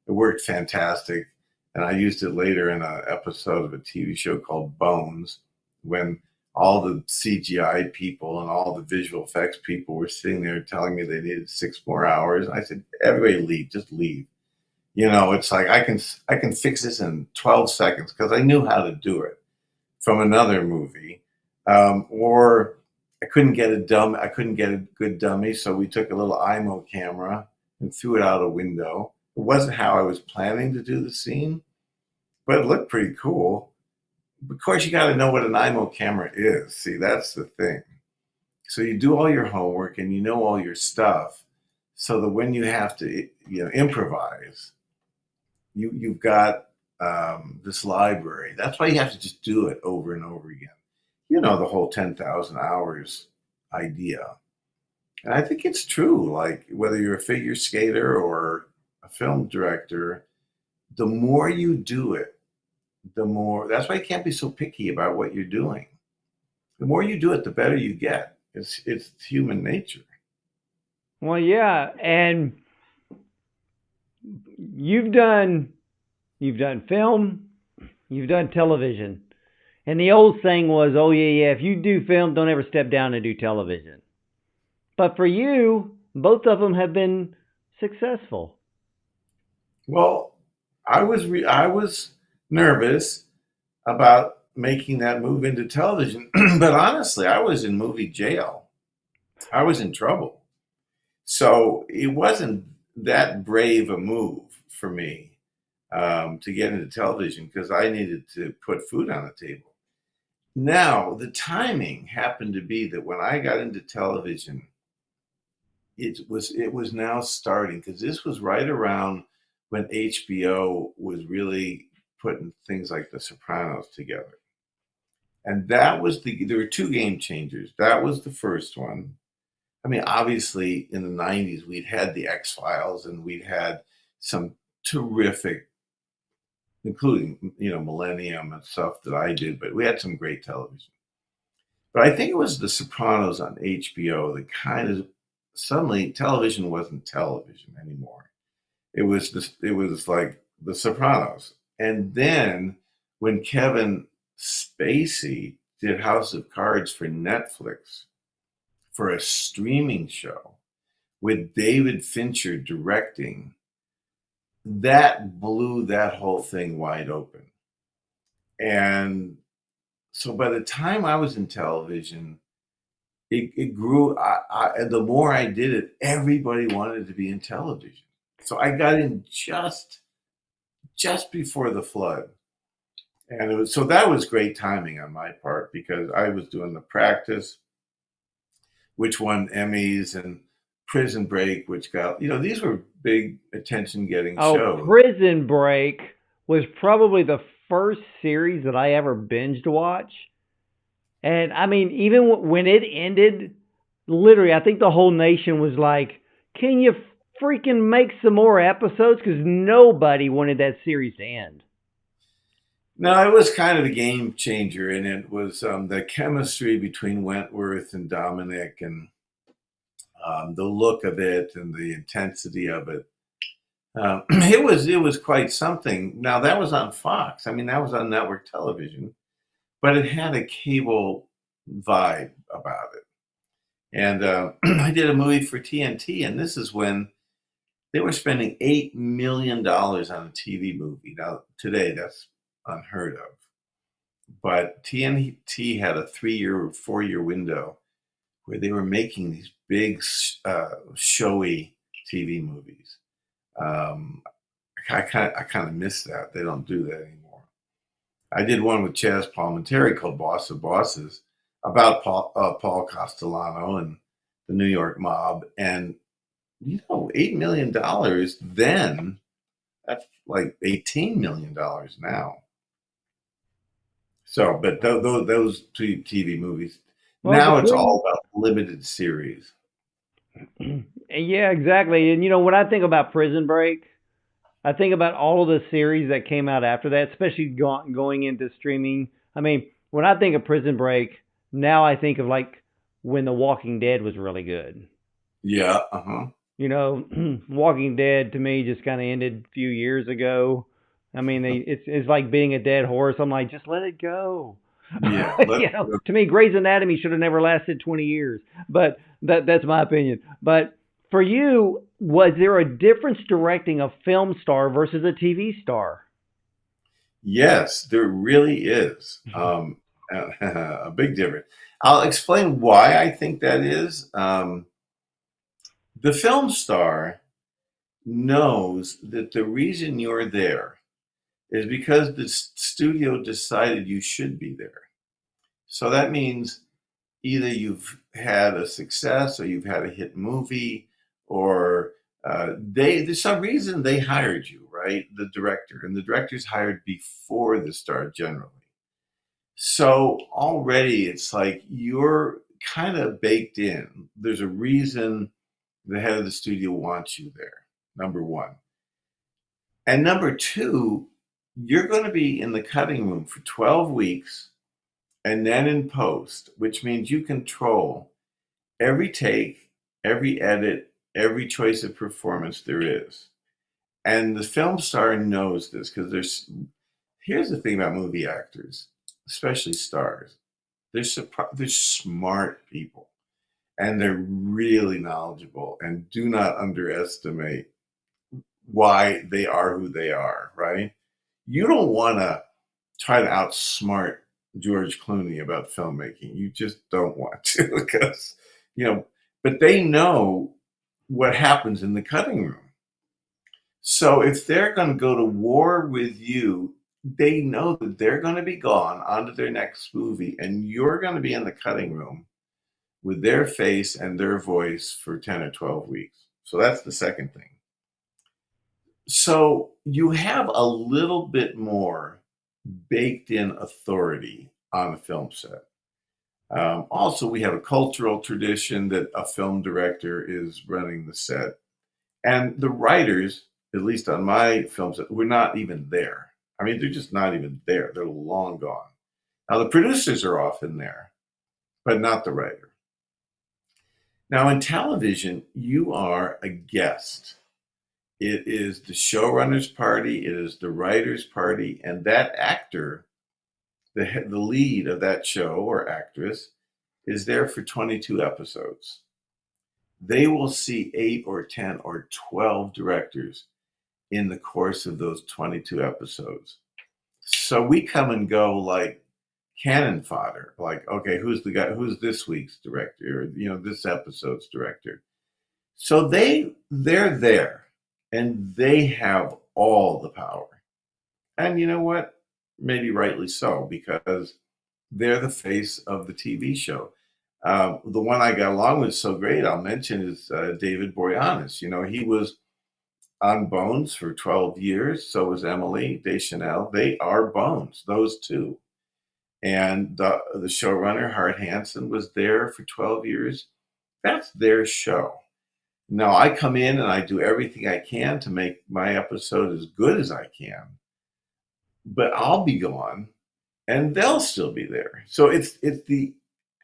Speaker 2: It worked fantastic, and I used it later in an episode of a TV show called Bones, when all the CGI people and all the visual effects people were sitting there telling me they needed 6 more hours. I said, "Everybody leave, just leave." It's like I can fix this in 12 seconds because I knew how to do it from another movie. Or I couldn't get a good dummy, so we took a little IMO camera and threw it out a window. It wasn't how I was planning to do the scene, but it looked pretty cool. Of course, you got to know what an IMO camera is. See, that's the thing. So you do all your homework and you know all your stuff, so that when you have to, improvise, you've got this library. That's why you have to just do it over and over again. The whole 10,000 hours idea. And I think it's true. Like, whether you're a figure skater or a film director, the more you do it, the more. That's why you can't be so picky about what you're doing. The more you do it, the better you get. It's human nature.
Speaker 1: Well, yeah, and you've done you've done film, you've done television. And the old saying was, "Oh yeah, yeah, if you do film, don't ever step down and do television." But for you, both of them have been successful.
Speaker 2: Well, I was nervous about making that move into television, but honestly, I was in movie jail. I was in trouble. So it wasn't that brave a move for me, to get into television, because I needed to put food on the table. Now, the timing happened to be that when I got into television, it was now starting, because this was right around when HBO was really putting things like The Sopranos together. And there were two game changers. That was the first one. I mean, obviously, in the 90s, we'd had the X Files and we'd had some terrific, including, Millennium and stuff that I did, but we had some great television. But I think it was The Sopranos on HBO that kind of suddenly television wasn't television anymore. It was like The Sopranos. And then when Kevin Spacey did House of Cards for Netflix, for a streaming show with David Fincher directing, that blew that whole thing wide open. And so by the time I was in television, it grew. The more I did it, everybody wanted to be in television. So I got in just before the flood. And that was great timing on my part, because I was doing The Practice, which won Emmys, and Prison Break, which got, these were big attention getting
Speaker 1: Oh,
Speaker 2: shows.
Speaker 1: Prison Break was probably the first series that I ever binged watch. And I mean, even when it ended, literally, I think the whole nation was like, "Can you freaking make some more episodes?" Because nobody wanted that series to end.
Speaker 2: No, it was kind of a game changer, and it was, the chemistry between Wentworth and Dominic, and the look of it and the intensity of it. It was quite something. Now, that was on Fox. I mean, that was on network television, but it had a cable vibe about it. And I did a movie for TNT, and this is when they were spending $8 million on a TV movie. Now, today, that's unheard of. But TNT had a 3 year or 4 year window where they were making these big, showy TV movies. Um, I kind of miss that. They don't do that anymore. I did one with Chaz Palminteri called Boss of Bosses about Paul Castellano and the New York mob. And, $8 million then, that's like $18 million now. So, but those two TV movies,
Speaker 1: Well,
Speaker 2: now it's
Speaker 1: between
Speaker 2: all about limited series.
Speaker 1: yeah, exactly. And when I think about Prison Break, I think about all of the series that came out after that, especially going into streaming. I mean, when I think of Prison Break, now I think of like when The Walking Dead was really good.
Speaker 2: Yeah, uh-huh.
Speaker 1: Walking Dead to me just kind of ended a few years ago. I mean, it's like being a dead horse. I'm like, just let it go.
Speaker 2: Yeah,
Speaker 1: To me, Grey's Anatomy should have never lasted 20 years. But that's my opinion. But for you, was there a difference directing a film star versus a TV star?
Speaker 2: yes, there really is, a big difference. I'll explain why I think that is. The film star knows that the reason you're there is because the studio decided you should be there. So that means either you've had a success or you've had a hit movie, or there's some reason they hired you, right? The director, and the director's hired before the star generally. So already it's like you're kind of baked in. There's a reason the head of the studio wants you there, number one. And number two, you're going to be in the cutting room for 12 weeks and then in post, which means you control every take, every edit, every choice of performance there is. And the film star knows this because here's the thing about movie actors, especially stars. They're smart people, and they're really knowledgeable, and do not underestimate why they are who they are, right? You don't want to try to outsmart George Clooney about filmmaking. You just don't want to because, you know, but they know what happens in the cutting room. So if they're going to go to war with you, they know that they're going to be gone onto their next movie, and you're going to be in the cutting room with their face and their voice for 10 or 12 weeks. So that's the second thing. So you have a little bit more baked in authority on a film set. Also, we have a cultural tradition that a film director is running the set. And the writers, at least on my film set, were not even there. I mean, they're just not even there. They're long gone. Now, the producers are often there, but not the writer. Now, in television, you are a guest. It is the showrunner's party, it is the writer's party, and that actor, the lead of that show or actress, is there for 22 episodes. They will see 8 or 10 or 12 directors in the course of those 22 episodes. So we come and go like cannon fodder. Like, okay, who's the guy? Who's this week's director? Or, this episode's director. So they're there, and they have all the power. And you know what? Maybe rightly so, because they're the face of the TV show. The one I got along with so great, I'll mention, is David Boreanaz. He was on Bones for 12 years. So was Emily Deschanel. They are Bones, those two. And the showrunner, Hart Hanson, was there for 12 years. That's their show. Now, I come in and I do everything I can to make my episode as good as I can. But I'll be gone and they'll still be there. So it's the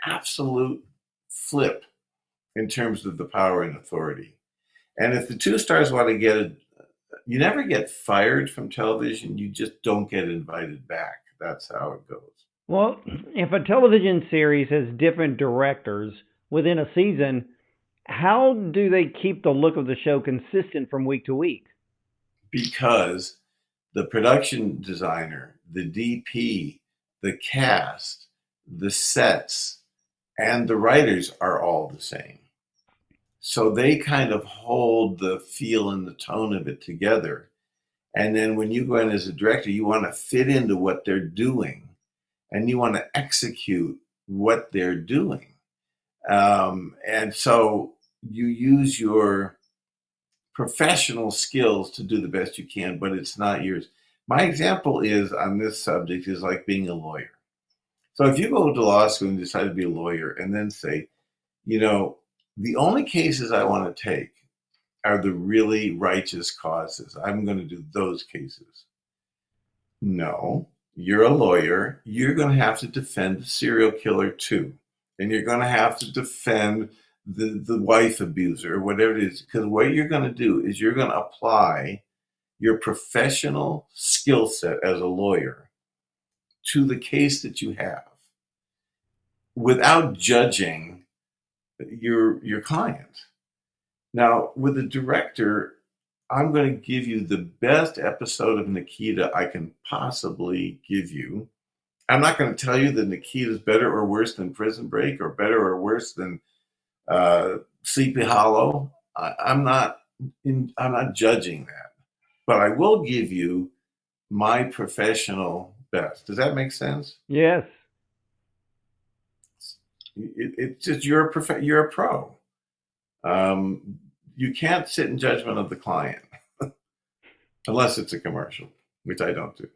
Speaker 2: absolute flip in terms of the power and authority. And if the two stars want to get it, you never get fired from television. You just don't get invited back. That's how it goes.
Speaker 1: Well, if a television series has different directors within a season, how do they keep the look of the show consistent from week to week?
Speaker 2: Because the production designer, the DP, the cast, the sets, and the writers are all the same. So they kind of hold the feel and the tone of it together. And then when you go in as a director, you want to fit into what they're doing and you want to execute what they're doing. And so you use your professional skills to do the best you can, but it's not yours. My example is on this subject is like being a lawyer. So if you go to law school and decide to be a lawyer and then say, the only cases I want to take are the really righteous causes. I'm going to do those cases. No, you're a lawyer. You're going to have to defend the serial killer too. And you're going to have to defend the wife abuser or whatever it is. Because what you're going to do is you're going to apply your professional skill set as a lawyer to the case that you have without judging your client. Now, with a director, I'm going to give you the best episode of Nikita I can possibly give you. I'm not going to tell you that Nikita is better or worse than Prison Break or better or worse than Sleepy Hollow. I'm not judging that, but I will give you my professional best. Does that make sense?
Speaker 1: Yes.
Speaker 2: It's just you're a pro. You can't sit in judgment of the client unless it's a commercial, which I don't do.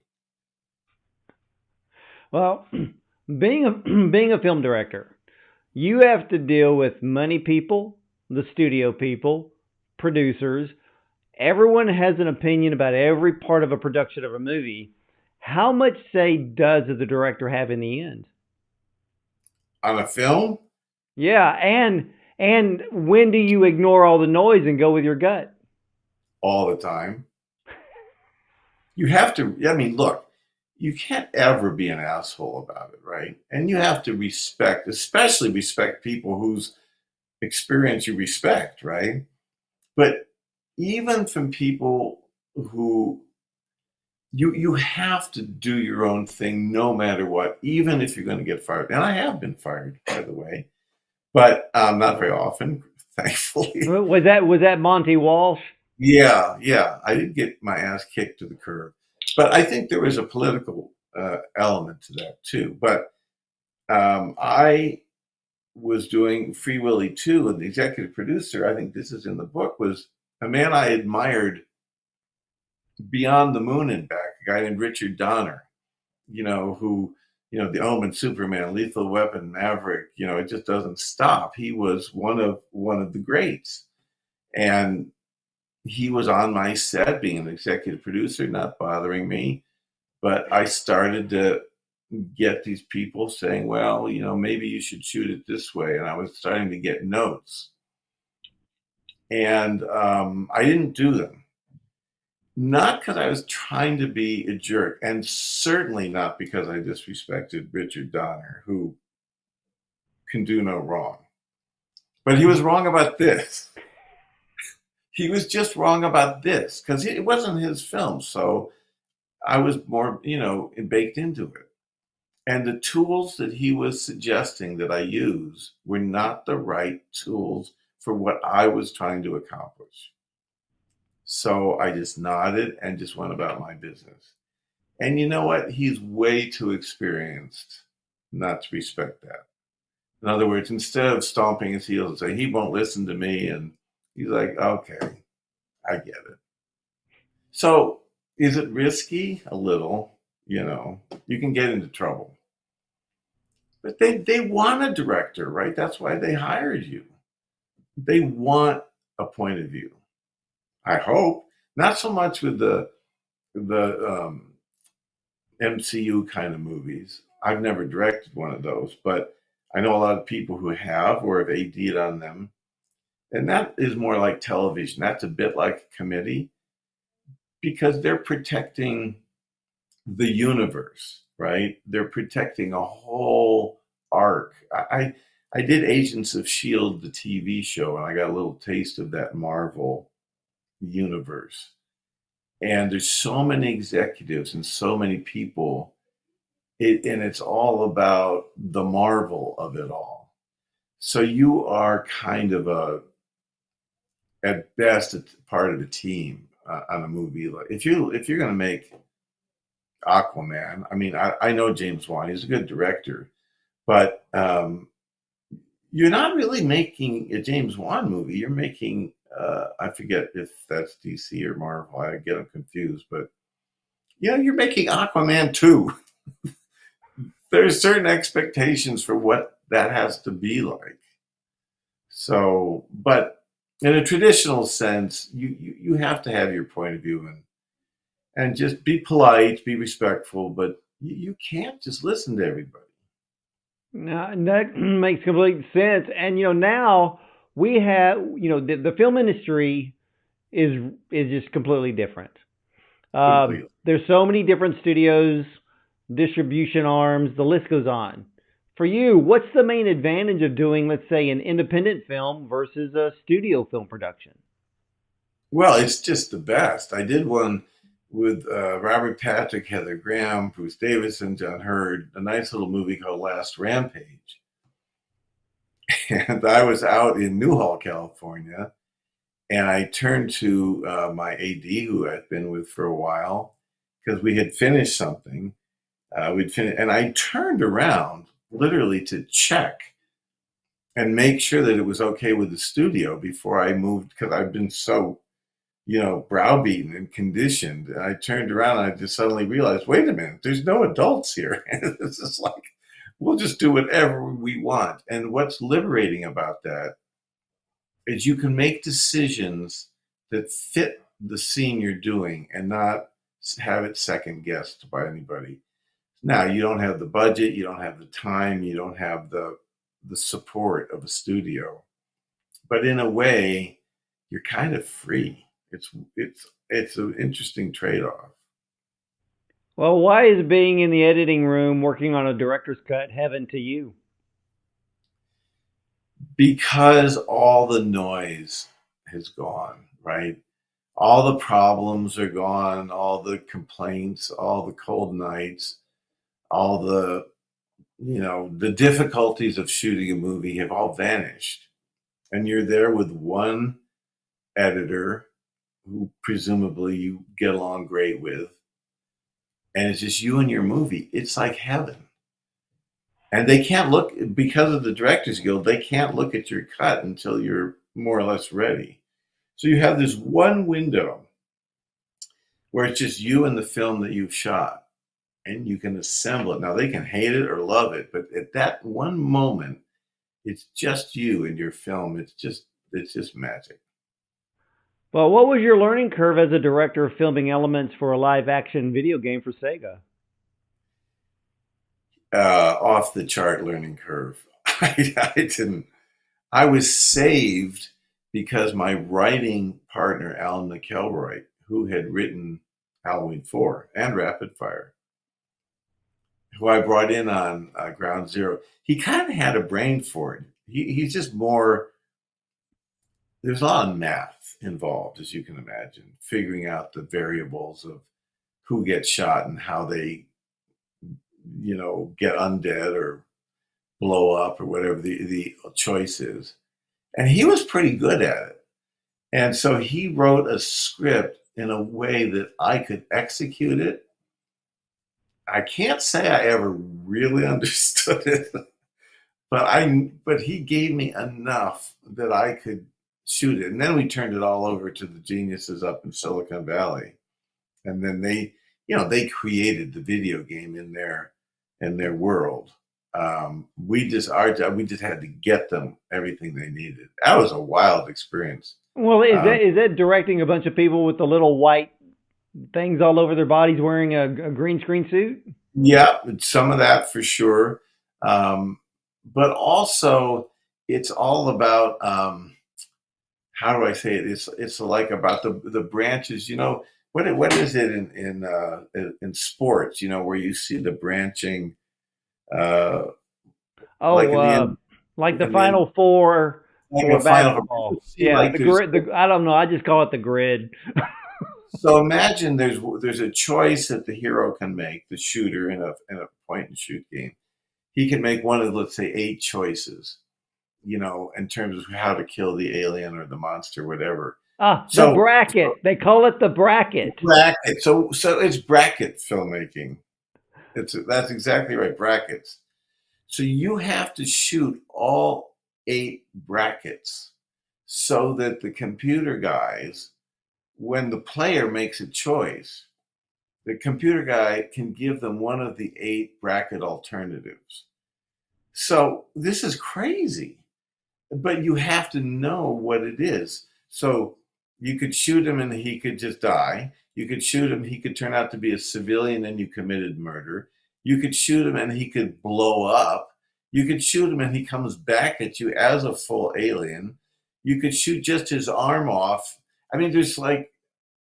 Speaker 1: Well, being a film director, you have to deal with money people, the studio people, producers. Everyone has an opinion about every part of a production of a movie. How much say does the director have in the end?
Speaker 2: On a film?
Speaker 1: Yeah, and when do you ignore all the noise and go with your gut?
Speaker 2: All the time. You have to, look, you can't ever be an asshole about it, right? And you have to especially respect people whose experience you respect, right? But even from people who you have to do your own thing no matter what, even if you're going to get fired. And I have been fired, by the way, but not very often, thankfully.
Speaker 1: Was that Monty Walsh?
Speaker 2: Yeah, I did get my ass kicked to the curb, but I think there was a political element to that too. But I was doing Free Willy 2, and the executive producer, I think this is in the book, was a man I admired beyond the moon and back, a guy named Richard Donner, who, The Omen, Superman, Lethal Weapon, Maverick, it just doesn't stop. He was one of the greats. And he was on my set being an executive producer, not bothering me. But I started to get these people saying, well, maybe you should shoot it this way. And I was starting to get notes. And I didn't do them. Not because I was trying to be a jerk, and certainly not because I disrespected Richard Donner, who can do no wrong. But he was wrong about this. He was just wrong about this because it wasn't his film. So I was more, baked into it. And the tools that he was suggesting that I use were not the right tools for what I was trying to accomplish. So I just nodded and just went about my business. And you know what? He's way too experienced not to respect that. In other words, instead of stomping his heels and saying, he won't listen to me, and he's like, okay, I get it. So is it risky? A little, you can get into trouble. But they want a director, right? That's why they hired you. They want a point of view. I hope. Not so much with the MCU kind of movies. I've never directed one of those, but I know a lot of people who have or have AD'd on them. And that is more like television. That's a bit like a committee because they're protecting the universe, right? They're protecting a whole arc. I did Agents of S.H.I.E.L.D., the TV show, and I got a little taste of that Marvel universe. And there's so many executives and so many people, and it's all about the marvel of it all. So you are kind of at best, a part of the team. on a movie. Like if you're going to make Aquaman, I mean, I know James Wan; he's a good director, but you're not really making a James Wan movie. You're making I forget if that's DC or Marvel. I get them confused, but you're making Aquaman 2. There's certain expectations for what that has to be like. So, but in a traditional sense, you have to have your point of view and just be polite, be respectful, but you can't just listen to everybody.
Speaker 1: Now, that makes complete sense. And now we have, the film industry is just completely different.
Speaker 2: Completely.
Speaker 1: There's so many different studios, distribution arms, the list goes on. For you, what's the main advantage of doing, let's say, an independent film versus a studio film production?
Speaker 2: Well, it's just the best. I did one with Robert Patrick, Heather Graham, Bruce Davison, John Hurd, a nice little movie called Last Rampage. And I was out in Newhall, California, and I turned to my AD, who I'd been with for a while, because we had finished something. We'd finished, and I turned around literally to check and make sure that it was okay with the studio before I moved, because I've been so browbeaten and conditioned. And I turned around and I just suddenly realized, wait a minute, there's no adults here. And it's just like, we'll just do whatever we want. And what's liberating about that is you can make decisions that fit the scene you're doing and not have it second guessed by anybody. Now, you don't have the budget, you don't have the time, you don't have the support of a studio. But in a way, you're kind of free. It's an interesting trade-off.
Speaker 1: Well, why is being in the editing room working on a director's cut heaven to you?
Speaker 2: Because all the noise has gone, right? All the problems are gone, all the complaints, all the cold nights, all the difficulties of shooting a movie have all vanished. And you're there with one editor who presumably you get along great with, and it's just you and your movie. It's like heaven. And they can't look, because of the Directors Guild, they can't look at your cut until you're more or less ready. So you have this one window where it's just you and the film that you've shot, and you can assemble it. Now, they can hate it or love it, but at that one moment, it's just you and your film. It's just magic.
Speaker 1: Well, what was your learning curve as a director of filming elements for a live action video game for Sega?
Speaker 2: Off the chart learning curve. I didn't. I was saved because my writing partner, Alan McElroy, who had written Halloween 4 and Rapid Fire, who I brought in on Ground Zero, he kind of had a brain for it. He's just more, there's a lot of math involved, as you can imagine, figuring out the variables of who gets shot and how they, get undead or blow up or whatever the choice is. And he was pretty good at it. And so he wrote a script in a way that I could execute it. I can't say I ever really understood it, but he gave me enough that I could shoot it. And then we turned it all over to the geniuses up in Silicon Valley. And then they created the video game in their world. We just had to get them everything they needed. That was a wild experience.
Speaker 1: Well, is that directing a bunch of people with the little white things all over their bodies wearing a green screen suit?
Speaker 2: Yeah, some of that for sure. But also, it's all about how do I say it? It's like about the branches. What is it in sports? Where you see the branching, uh, like
Speaker 1: Oh,
Speaker 2: in the end,
Speaker 1: like the
Speaker 2: in the end,
Speaker 1: Final Four
Speaker 2: like
Speaker 1: for
Speaker 2: a final.
Speaker 1: basketball.
Speaker 2: See,
Speaker 1: Yeah,
Speaker 2: like
Speaker 1: the
Speaker 2: there's.
Speaker 1: grid. I don't know. I just call it the grid.
Speaker 2: So imagine there's a choice that the hero can make, the shooter in a point and shoot game. He can make one of, let's say, 8 choices, in terms of how to kill the alien or the monster, whatever.
Speaker 1: Ah, the
Speaker 2: So
Speaker 1: bracket. They call it the bracket.
Speaker 2: bracket. So it's bracket filmmaking. That's exactly right. Brackets. So you have to shoot all 8 brackets so that the computer guys, when the player makes a choice, the computer guy can give them one of the 8 bracket alternatives. So this is crazy, but you have to know what it is. So you could shoot him and he could just die. You could shoot him, he could turn out to be a civilian and you committed murder. You could shoot him and he could blow up. You could shoot him and he comes back at you as a full alien. You could shoot just his arm off. I mean, there's like,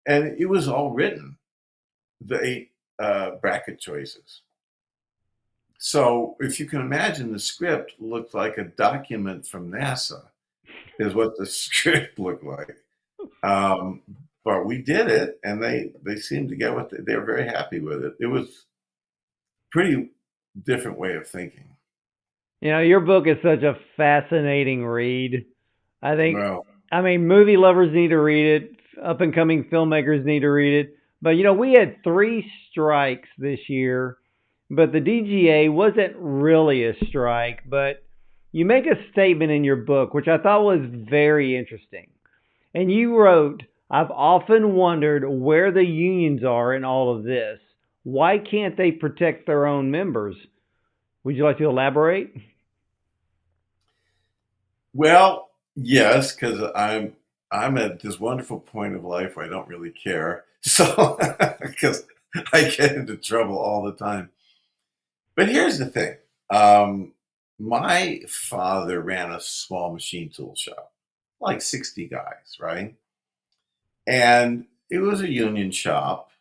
Speaker 2: and it was all written, the 8 bracket choices. So if you can imagine, the script looked like a document from NASA, is what the script looked like. Um, but we did it, and they seemed to get what they were very happy with it. It was pretty different way of thinking.
Speaker 1: You know, your book is such a fascinating read. I think,
Speaker 2: Well,
Speaker 1: I mean, movie lovers need to read it. Up and coming filmmakers need to read it. But you know, we had 3 strikes this year, but the DGA wasn't really a strike. But you make a statement in your book, which I thought was very interesting. And you wrote, I've often wondered where the unions are in all of this. Why can't they protect their own members? Would you like to elaborate?
Speaker 2: well, yes, because I'm at this wonderful point of life where I don't really care. So because I get into trouble all the time. But here's the thing. Um, my father ran a small machine tool shop, like 60 guys, right? And it was a union shop,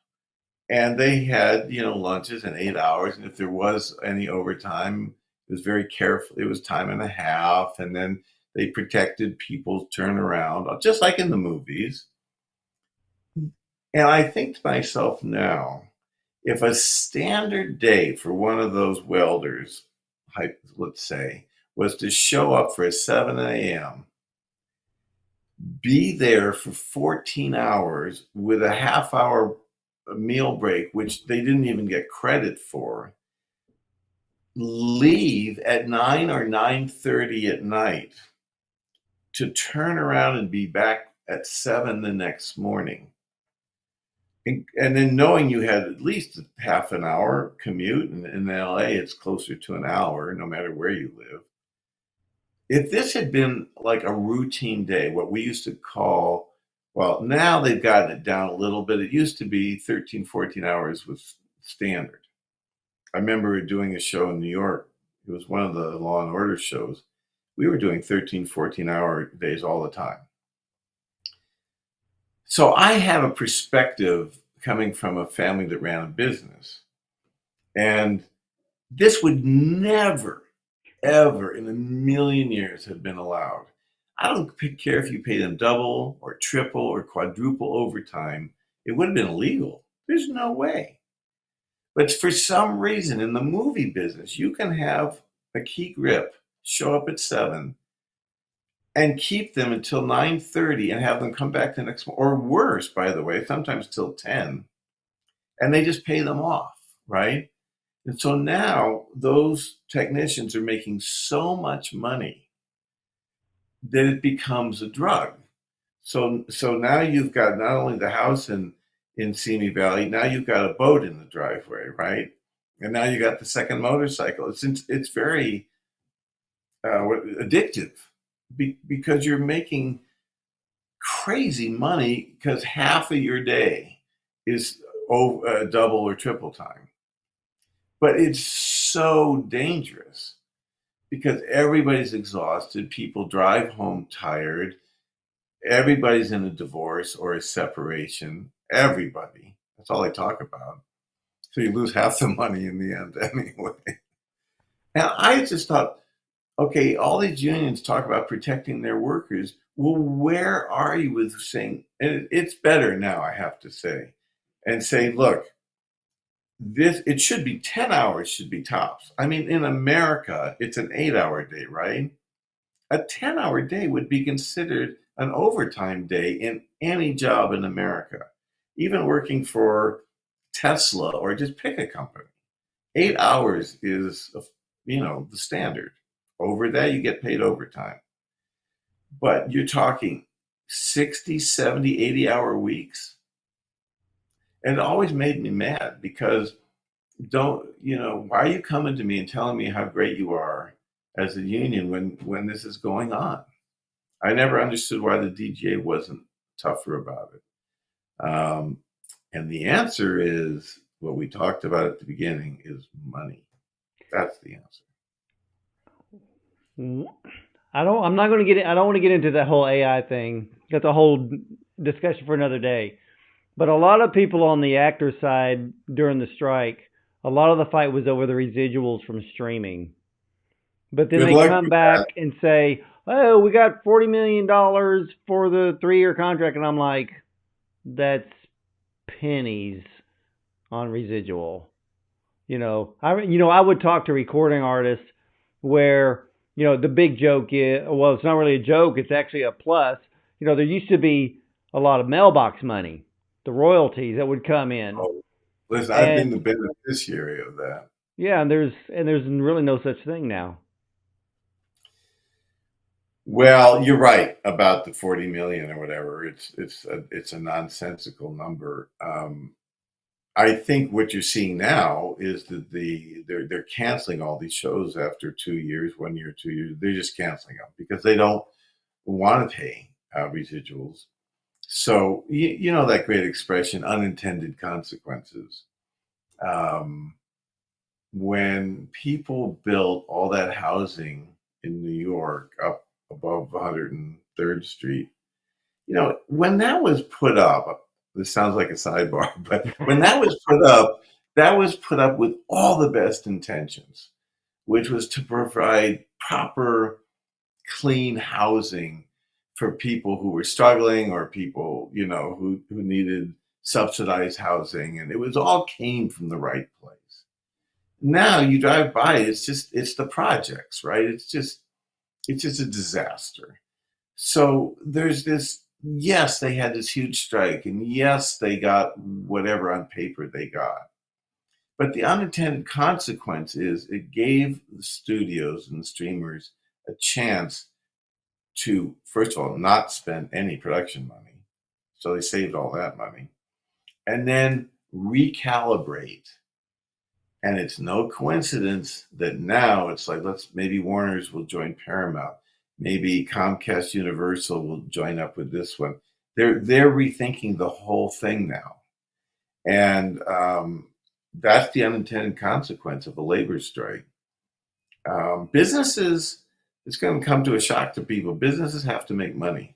Speaker 2: and they had, lunches in 8 hours. And if there was any overtime, it was very careful. It was time and a half. And then they protected people's turnaround, just like in the movies. And I think to myself now, if a standard day for one of those welders, let's say, was to show up for a 7 a.m., be there for 14 hours with a half-hour meal break, which they didn't even get credit for, leave at 9 or 9:30 at night to turn around and be back at 7 the next morning. And then knowing you had at least a half an hour commute, and in LA, it's closer to an hour, no matter where you live. If this had been like a routine day, what we used to call, well, now they've gotten it down a little bit. It used to be 13, 14 hours was standard. I remember doing a show in New York. It was one of the Law and Order shows. We were doing 13, 14-hour days all the time. So I have a perspective coming from a family that ran a business. And this would never, ever in a million years have been allowed. I don't care if you pay them double or triple or quadruple overtime. It would have been illegal. There's no way. But for some reason in the movie business, you can have a key grip show up at 7 and keep them until 9:30 and have them come back the next morning, or worse, by the way, sometimes till 10, and they just pay them off, right? And so now those technicians are making so much money that it becomes a drug. So now you've got not only the house in Simi Valley, now you've got a boat in the driveway, right? And now you got the second motorcycle. It's very addictive because you're making crazy money because half of your day is double or triple time. But it's so dangerous because everybody's exhausted. People drive home tired. Everybody's in a divorce or a separation. Everybody. That's all they talk about. So you lose half the money in the end anyway. And I just thought, okay, all these unions talk about protecting their workers. Well, where are you with saying, and it's better now, I have to say, and say, look, it should be 10 hours should be tops. I mean, in America, it's an 8-hour day, right? A 10-hour day would be considered an overtime day in any job in America, even working for Tesla or just pick a company. 8 hours is, the standard. Over that, you get paid overtime. But you're talking 60, 70, 80-hour weeks. And it always made me mad because why are you coming to me and telling me how great you are as a union when this is going on? I never understood why the DGA wasn't tougher about it. And the answer is what we talked about at the beginning is money. That's the answer.
Speaker 1: I don't want to get into that whole AI thing. That's a whole discussion for another day. But a lot of people on the actor side during the strike, a lot of the fight was over the residuals from streaming. But then
Speaker 2: Good
Speaker 1: they
Speaker 2: luck
Speaker 1: come
Speaker 2: with
Speaker 1: back
Speaker 2: that.
Speaker 1: and say, "Oh, we got $40 million for the 3-year contract." And I'm like, that's pennies on residual. I would talk to recording artists where, the big joke is, well, it's not really a joke, it's actually a plus. There used to be a lot of mailbox money, the royalties that would come in.
Speaker 2: Oh, listen, I've been the
Speaker 1: And
Speaker 2: beneficiary of that.
Speaker 1: yeah, and there's really no such thing now.
Speaker 2: Well, you're right about the 40 million or whatever. It's a nonsensical number. I think what you're seeing now is that they're canceling all these shows after 2 years, 1 year, 2 years. They're just canceling them because they don't want to pay residuals. So you know that great expression, unintended consequences. Um, when people built all that housing in New York up above 103rd Street, when that was put up, this sounds like a sidebar, but when that was put up with all the best intentions, which was to provide proper, clean housing for people who were struggling or people, who needed subsidized housing. And it was all came from the right place. Now you drive by, it's the projects, right? It's just a disaster. So there's this, yes, they had this huge strike, and yes, they got whatever on paper they got. But the unintended consequence is it gave the studios and the streamers a chance to, first of all, not spend any production money. So they saved all that money. And then recalibrate. And it's no coincidence that now it's like, maybe Warner's will join Paramount. Maybe Comcast Universal will join up with this one. They're rethinking the whole thing now. And that's the unintended consequence of a labor strike. Businesses, it's going to come to a shock to people. Businesses have to make money.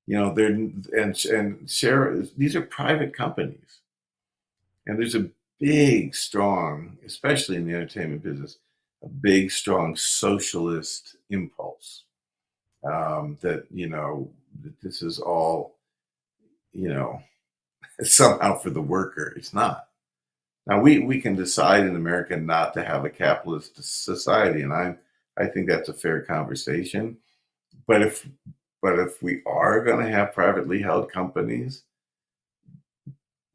Speaker 2: They're and share. These are private companies, and there's a big, strong, especially in the entertainment business, a big, strong socialist impulse that that this is all somehow for the worker. It's not. Now we can decide in America not to have a capitalist society, and I think that's a fair conversation. But if we are going to have privately held companies,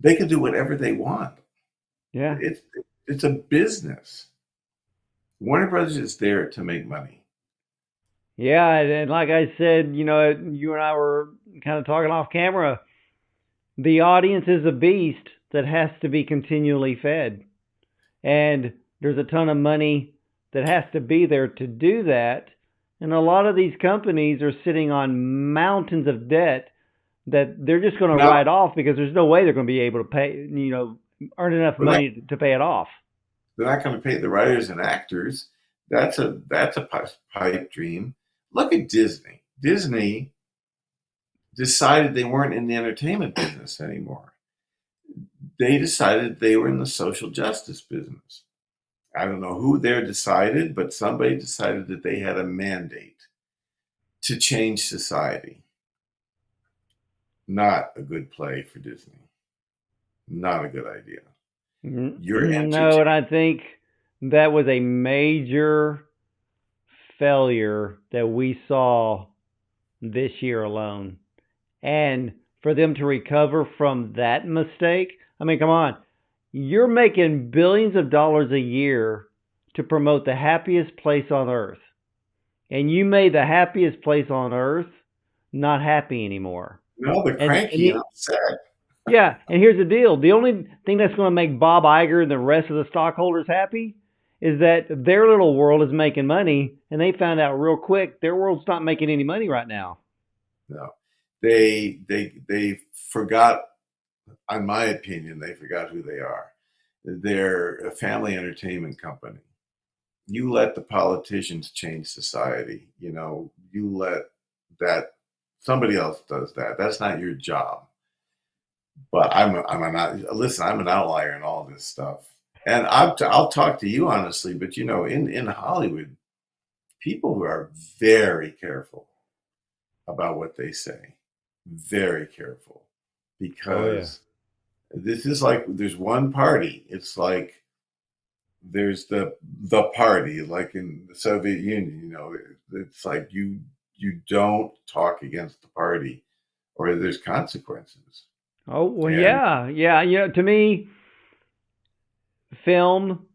Speaker 2: they can do whatever they want.
Speaker 1: Yeah.
Speaker 2: It's a business. Warner Brothers is there to make money.
Speaker 1: Yeah, and like I said, you and I were kind of talking off camera. The audience is a beast that has to be continually fed. And there's a ton of money that has to be there to do that. And a lot of these companies are sitting on mountains of debt that they're just going to
Speaker 2: Now,
Speaker 1: write off because there's no way they're going to be able to pay, earn enough
Speaker 2: they're not,
Speaker 1: money to pay it off.
Speaker 2: they're not going to pay the writers and actors. That's a pipe dream. Look at Disney. Disney decided they weren't in the entertainment business anymore. They decided they were in the social justice business. I don't know who there decided, but somebody decided that they had a mandate to change society. Not a good play for Disney. Not a good idea. You're
Speaker 1: No,
Speaker 2: entertaining.
Speaker 1: and I think that was a major failure that we saw this year alone. And for them to recover from that mistake, I mean, come on. You're making billions of dollars a year to promote the happiest place on earth. And you made the happiest place on earth not happy anymore.
Speaker 2: No, they're
Speaker 1: And
Speaker 2: cranky and upset.
Speaker 1: yeah, and here's the deal. The only thing that's going to make Bob Iger and the rest of the stockholders happy is that their little world is making money, and they found out real quick their world's not making any money right now.
Speaker 2: No, they forgot. In my opinion, they forgot who they are. They're a family entertainment company. You let the politicians change society. You let that somebody else does that. That's not your job. But listen. I'm an outlier in all this stuff, and I'll talk to you honestly. But in Hollywood, people are very careful about what they say. Very careful,
Speaker 1: Oh yeah.
Speaker 2: because this is like there's one party. It's like there's the party, like in the Soviet Union. It's like you don't talk against the party, or there's consequences.
Speaker 1: Oh well,
Speaker 2: And
Speaker 1: yeah, yeah. To me, film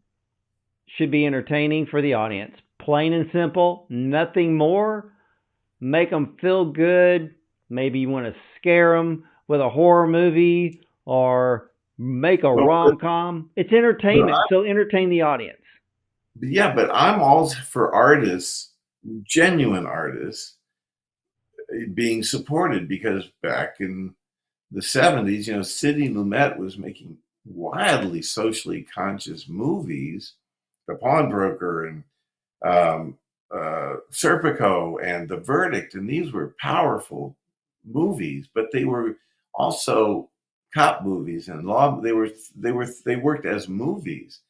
Speaker 1: should be entertaining for the audience. Plain and simple, nothing more. Make them feel good. Maybe you want to scare them with a horror movie or make a
Speaker 2: well,
Speaker 1: rom com. It's
Speaker 2: but
Speaker 1: entertainment, so entertain the audience.
Speaker 2: yeah, but I'm all for artists, genuine artists, being supported, because back in the 70s, Sidney Lumet was making wildly socially conscious movies, The Pawnbroker and Serpico and The Verdict, and these were powerful movies, but they were also cop movies and law. They worked as movies.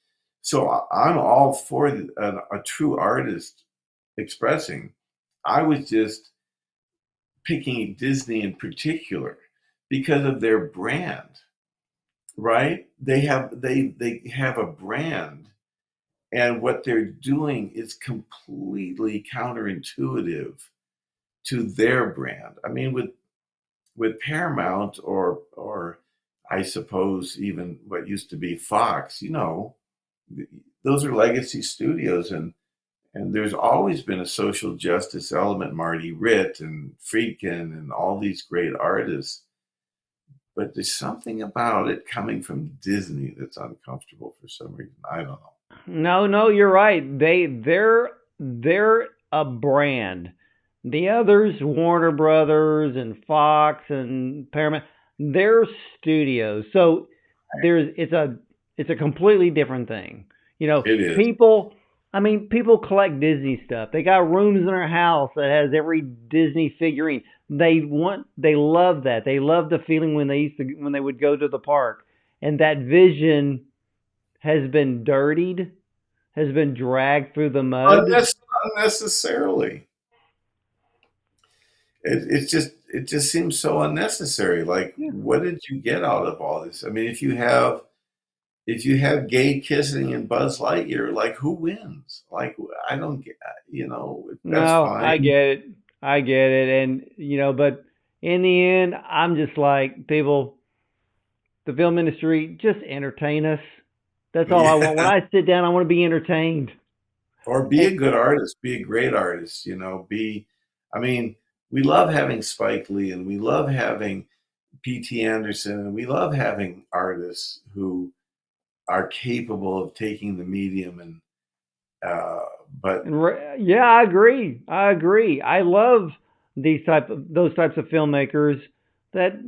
Speaker 2: So I'm all for a true artist expressing. I was just picking Disney in particular because of their brand, right? They have a brand, and what they're doing is completely counterintuitive to their brand. I mean, with Paramount, or I suppose even what used to be Fox, those are legacy studios, and there's always been a social justice element. Marty Ritt and Friedkin and all these great artists, but there's something about it coming from Disney that's uncomfortable for some reason. I don't know.
Speaker 1: No, no, you're right. They're a brand. The others, Warner Brothers and Fox and Paramount, they're studios. So there's it's a completely different thing.
Speaker 2: It is.
Speaker 1: People I mean, people collect Disney stuff. They got rooms in their house that has every Disney figurine. They love that. They love the feeling when they would go to the park. And that vision has been dirtied, has been dragged through the mud.
Speaker 2: Unnecessarily. It just seems so unnecessary. Like,
Speaker 1: Yeah.
Speaker 2: what did you get out of all this? I mean, if you have gay kissing in Buzz Lightyear, like, who wins? Like, I don't get, that's
Speaker 1: No, I
Speaker 2: fine.
Speaker 1: get it. I get it. And, but in the end, I'm just like, people, the film industry, just entertain us. That's all I want. When
Speaker 2: Yeah.
Speaker 1: I sit down, I want to be entertained.
Speaker 2: Or be
Speaker 1: And,
Speaker 2: a good artist, be a great artist, I mean, we love having Spike Lee, and we love having P.T. Anderson, and we love having artists who are capable of taking the medium, uh, but
Speaker 1: yeah, I agree. I agree. I love those types of filmmakers that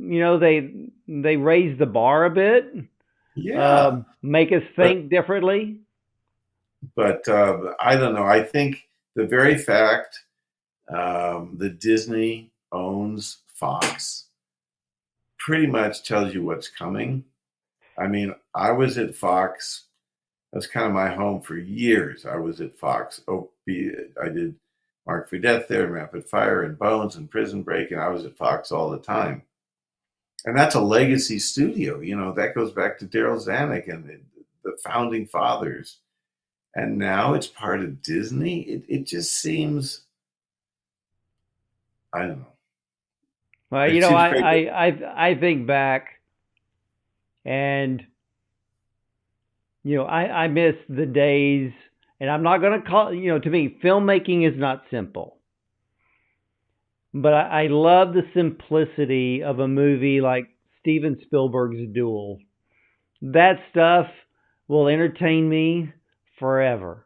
Speaker 1: they raise the bar a bit,
Speaker 2: yeah,
Speaker 1: make us
Speaker 2: but
Speaker 1: think differently.
Speaker 2: I don't know. I think the very fact that Disney owns Fox pretty much tells you what's coming. I mean, I was at Fox. That's kind of my home for years. I was at Fox. I did Mark for Death there, and Rapid Fire, and Bones, and Prison Break, and I was at Fox all the time. And that's a legacy studio. That goes back to Daryl Zanuck and the founding fathers. And now it's part of Disney. It just seems, I don't know.
Speaker 1: Well,
Speaker 2: It seems great.
Speaker 1: I think back, and I miss the days, and I'm not going to call, to me, filmmaking is not simple. But I love the simplicity of a movie like Steven Spielberg's Duel. That stuff will entertain me forever.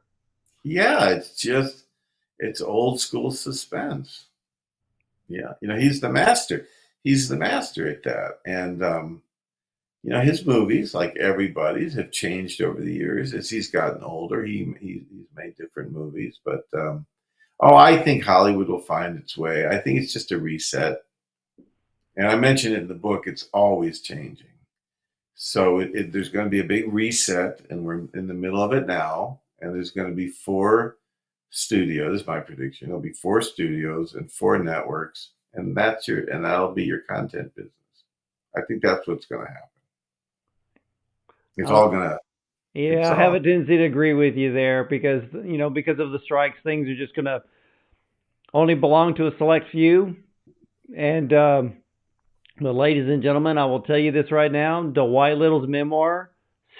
Speaker 2: Yeah, it's old school suspense. Yeah, he's the master. He's the master at that. And his movies, like everybody's, have changed over the years as he's gotten older. He's made different movies, but I think Hollywood will find its way. I think it's just a reset. And I mentioned it in the book. It's always changing. So there's going to be a big reset, and we're in the middle of it now. And there's going to be 4 studios. My prediction: there'll be 4 studios and 4 networks, and that'll be your content business. I think that's what's going to happen. It's all going to.
Speaker 1: Yeah, I have a tendency to agree with you there because because of the strikes, things are just going to only belong to a select few. And but ladies and gentlemen, I will tell you this right now: Dwight Little's memoir,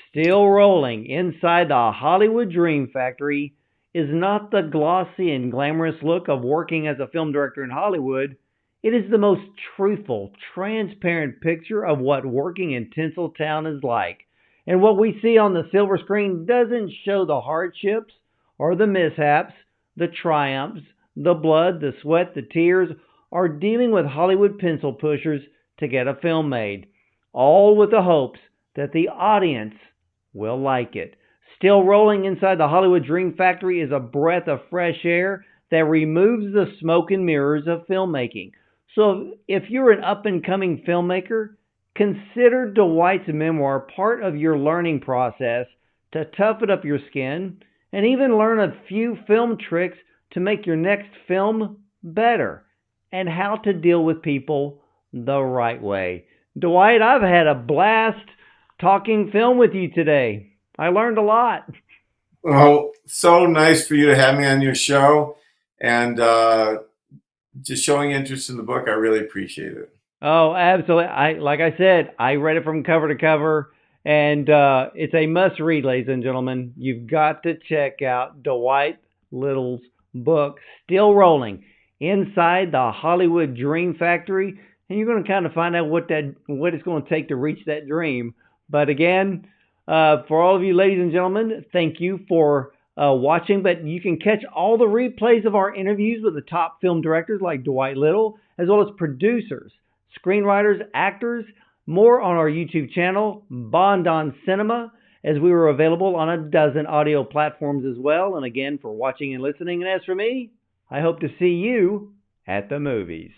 Speaker 1: Still Rolling Inside the Hollywood Dream Factory, is not the glossy and glamorous look of working as a film director in Hollywood. It is the most truthful, transparent picture of what working in Tinseltown is like. And what we see on the silver screen doesn't show the hardships or the mishaps, the triumphs, the blood, the sweat, the tears, or dealing with Hollywood pencil pushers to get a film made. All with the hopes that the audience will like it. Still Rolling Inside the Hollywood Dream Factory is a breath of fresh air that removes the smoke and mirrors of filmmaking. So if you're an up-and-coming filmmaker, consider Dwight's memoir part of your learning process to toughen up your skin and even learn a few film tricks to make your next film better and how to deal with people the right way. Dwight, I've had a blast talking film with you today. I learned a lot.
Speaker 2: Oh, so nice for you to have me on your show, and just showing interest in the book. I really appreciate it.
Speaker 1: Oh, absolutely. Like I said, I read it from cover to cover, and it's a must-read, ladies and gentlemen. You've got to check out Dwight Little's book, Still Rolling Inside the Hollywood Dream Factory, and you're going to kind of find out what it's going to take to reach that dream. But again, for all of you ladies and gentlemen, thank you for watching. But you can catch all the replays of our interviews with the top film directors like Dwight Little, as well as producers, screenwriters, actors, more on our YouTube channel, Bond on Cinema, as we were available on a dozen audio platforms as well. And again, for watching and listening. And as for me, I hope to see you at the movies.